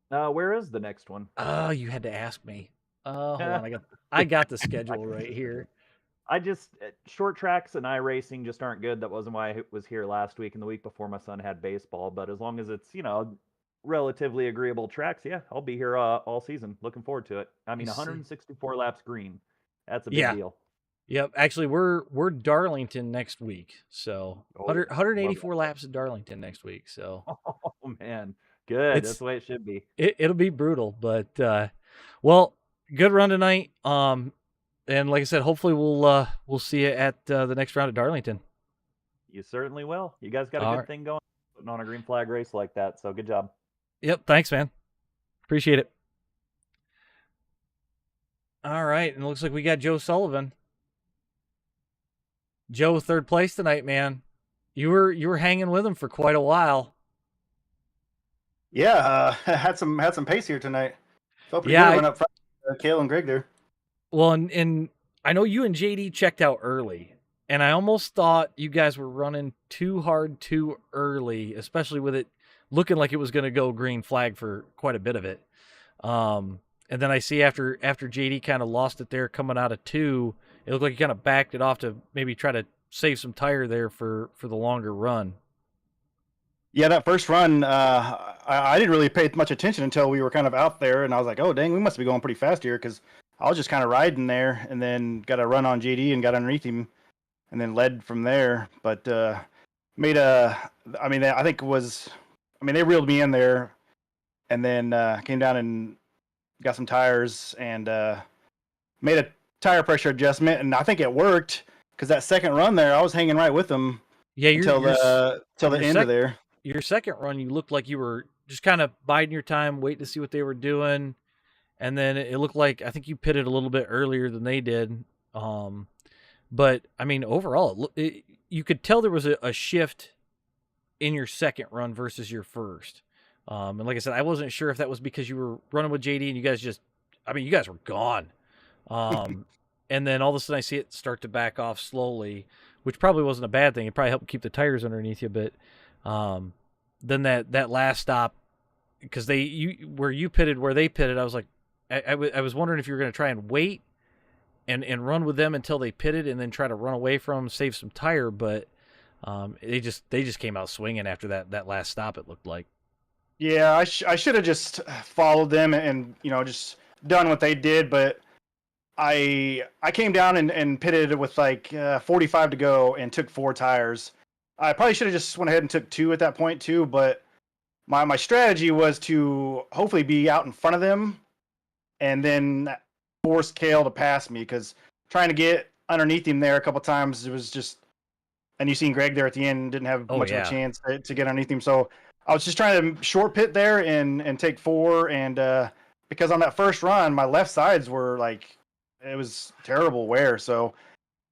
Where is the next one? Oh, you had to ask me. Hold on, I got the schedule right here. I just, short tracks and iRacing just aren't good. That wasn't why I was here last week and the week before my son had baseball. But as long as it's, relatively agreeable tracks, yeah, I'll be here all season. Looking forward to it. I mean, 164 laps green. That's a big deal. Yep. Actually, we're Darlington next week. So 184 laps at Darlington next week. So. Oh, man. Good. That's the way it should be. It'll be brutal. But, well, good run tonight. And like I said, hopefully we'll see you at the next round at Darlington. You certainly will. You guys got a good thing going, putting on a green flag race like that. So good job. Yep. Thanks, man. Appreciate it. All right. And it looks like we got Joe Sullivan. Joe, third place tonight, man. You were hanging with him for quite a while. Yeah, had some pace here tonight. Felt pretty good. Went up front, Kale and Greg there. Well, and I know you and JD checked out early, and I almost thought you guys were running too hard too early, especially with it looking like it was going to go green flag for quite a bit of it. And then I see after JD kind of lost it there coming out of 2, it looked like he kind of backed it off to maybe try to save some tire there for the longer run. Yeah, that first run, I didn't really pay much attention until we were kind of out there, and I was like, oh, dang, we must be going pretty fast here, because I was just kind of riding there, and then got a run on JD and got underneath him, and then led from there. But I think they reeled me in there, and then came down and got some tires and made a tire pressure adjustment, and I think it worked, because that second run there, I was hanging right with them until the end of there. Your second run, you looked like you were just kind of biding your time, waiting to see what they were doing. And then it looked like, I think you pitted a little bit earlier than they did. But I mean, overall, you could tell there was a shift in your second run versus your first. And like I said, I wasn't sure if that was because you were running with JD and you guys you guys were gone. And then all of a sudden I see it start to back off slowly, which probably wasn't a bad thing. It probably helped keep the tires underneath you. But then that last stop, because where you pitted, where they pitted, I was like, I was wondering if you were going to try and wait and run with them until they pitted and then try to run away from them, save some tire. But they just came out swinging after that last stop, it looked like. Yeah, I should have just followed them and just done what they did, but I came down and pitted with like 45 to go and took 4 tires. I probably should have just went ahead and took 2 at that point too, but my strategy was to hopefully be out in front of them and then force Kale to pass me, because trying to get underneath him there a couple times, it was just, and you seen Greg there at the end didn't have much of a chance to get underneath him. So I was just trying to short pit there and take 4, and because on that first run, my left sides were like, it was terrible wear. So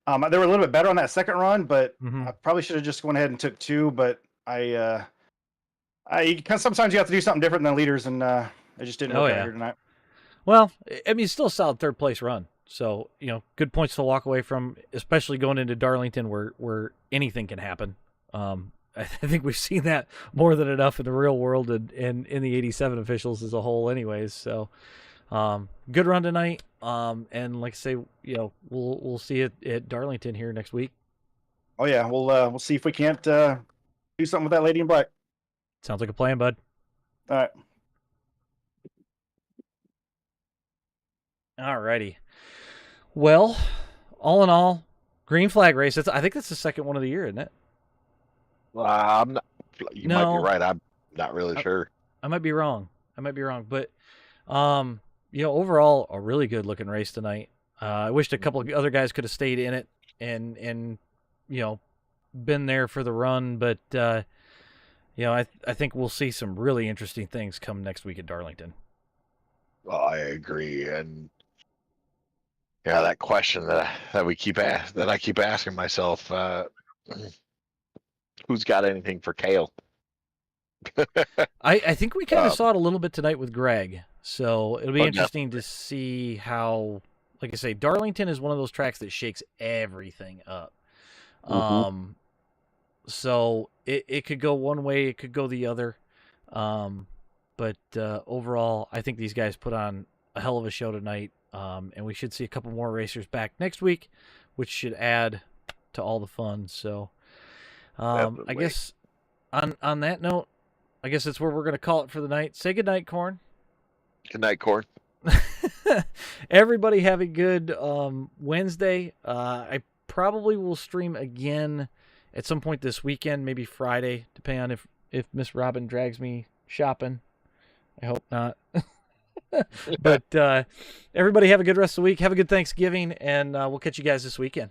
they were a little bit better on that second run, but I probably should have just went ahead and took 2. But I sometimes you have to do something different than leaders, and I just didn't work out here tonight. Well, I mean, it's still a solid third place run. So, good points to walk away from, especially going into Darlington where anything can happen. I think we've seen that more than enough in the real world and in the 87 officials as a whole anyways. So, good run tonight. And like I say, we'll see it at Darlington here next week. Oh yeah. We'll see if we can't, do something with that lady in black. Sounds like a plan, bud. All right. Alrighty. Well, all in all, green flag race. I think that's the second one of the year, isn't it? I'm not. You might be right. I'm not really sure. I might be wrong. But, overall, a really good looking race tonight. I wished a couple of other guys could have stayed in it and been there for the run. But, I think we'll see some really interesting things come next week at Darlington. Well, I agree. And yeah, that question that I keep asking myself, who's got anything for Kale? I think we kind of saw it a little bit tonight with Greg. So it'll be interesting to see how, like I say, Darlington is one of those tracks that shakes everything up. So it could go one way, it could go the other. But overall, I think these guys put on a hell of a show tonight. And we should see a couple more racers back next week, which should add to all the fun. So I guess on that note, I guess that's where we're going to call it for the night. Say good night, Corn. Good night, Corn. Everybody have a good Wednesday. I probably will stream again at some point this weekend, maybe Friday, depending on if Miss Robin drags me shopping. I hope not. But everybody have a good rest of the week. Have a good Thanksgiving, and we'll catch you guys this weekend.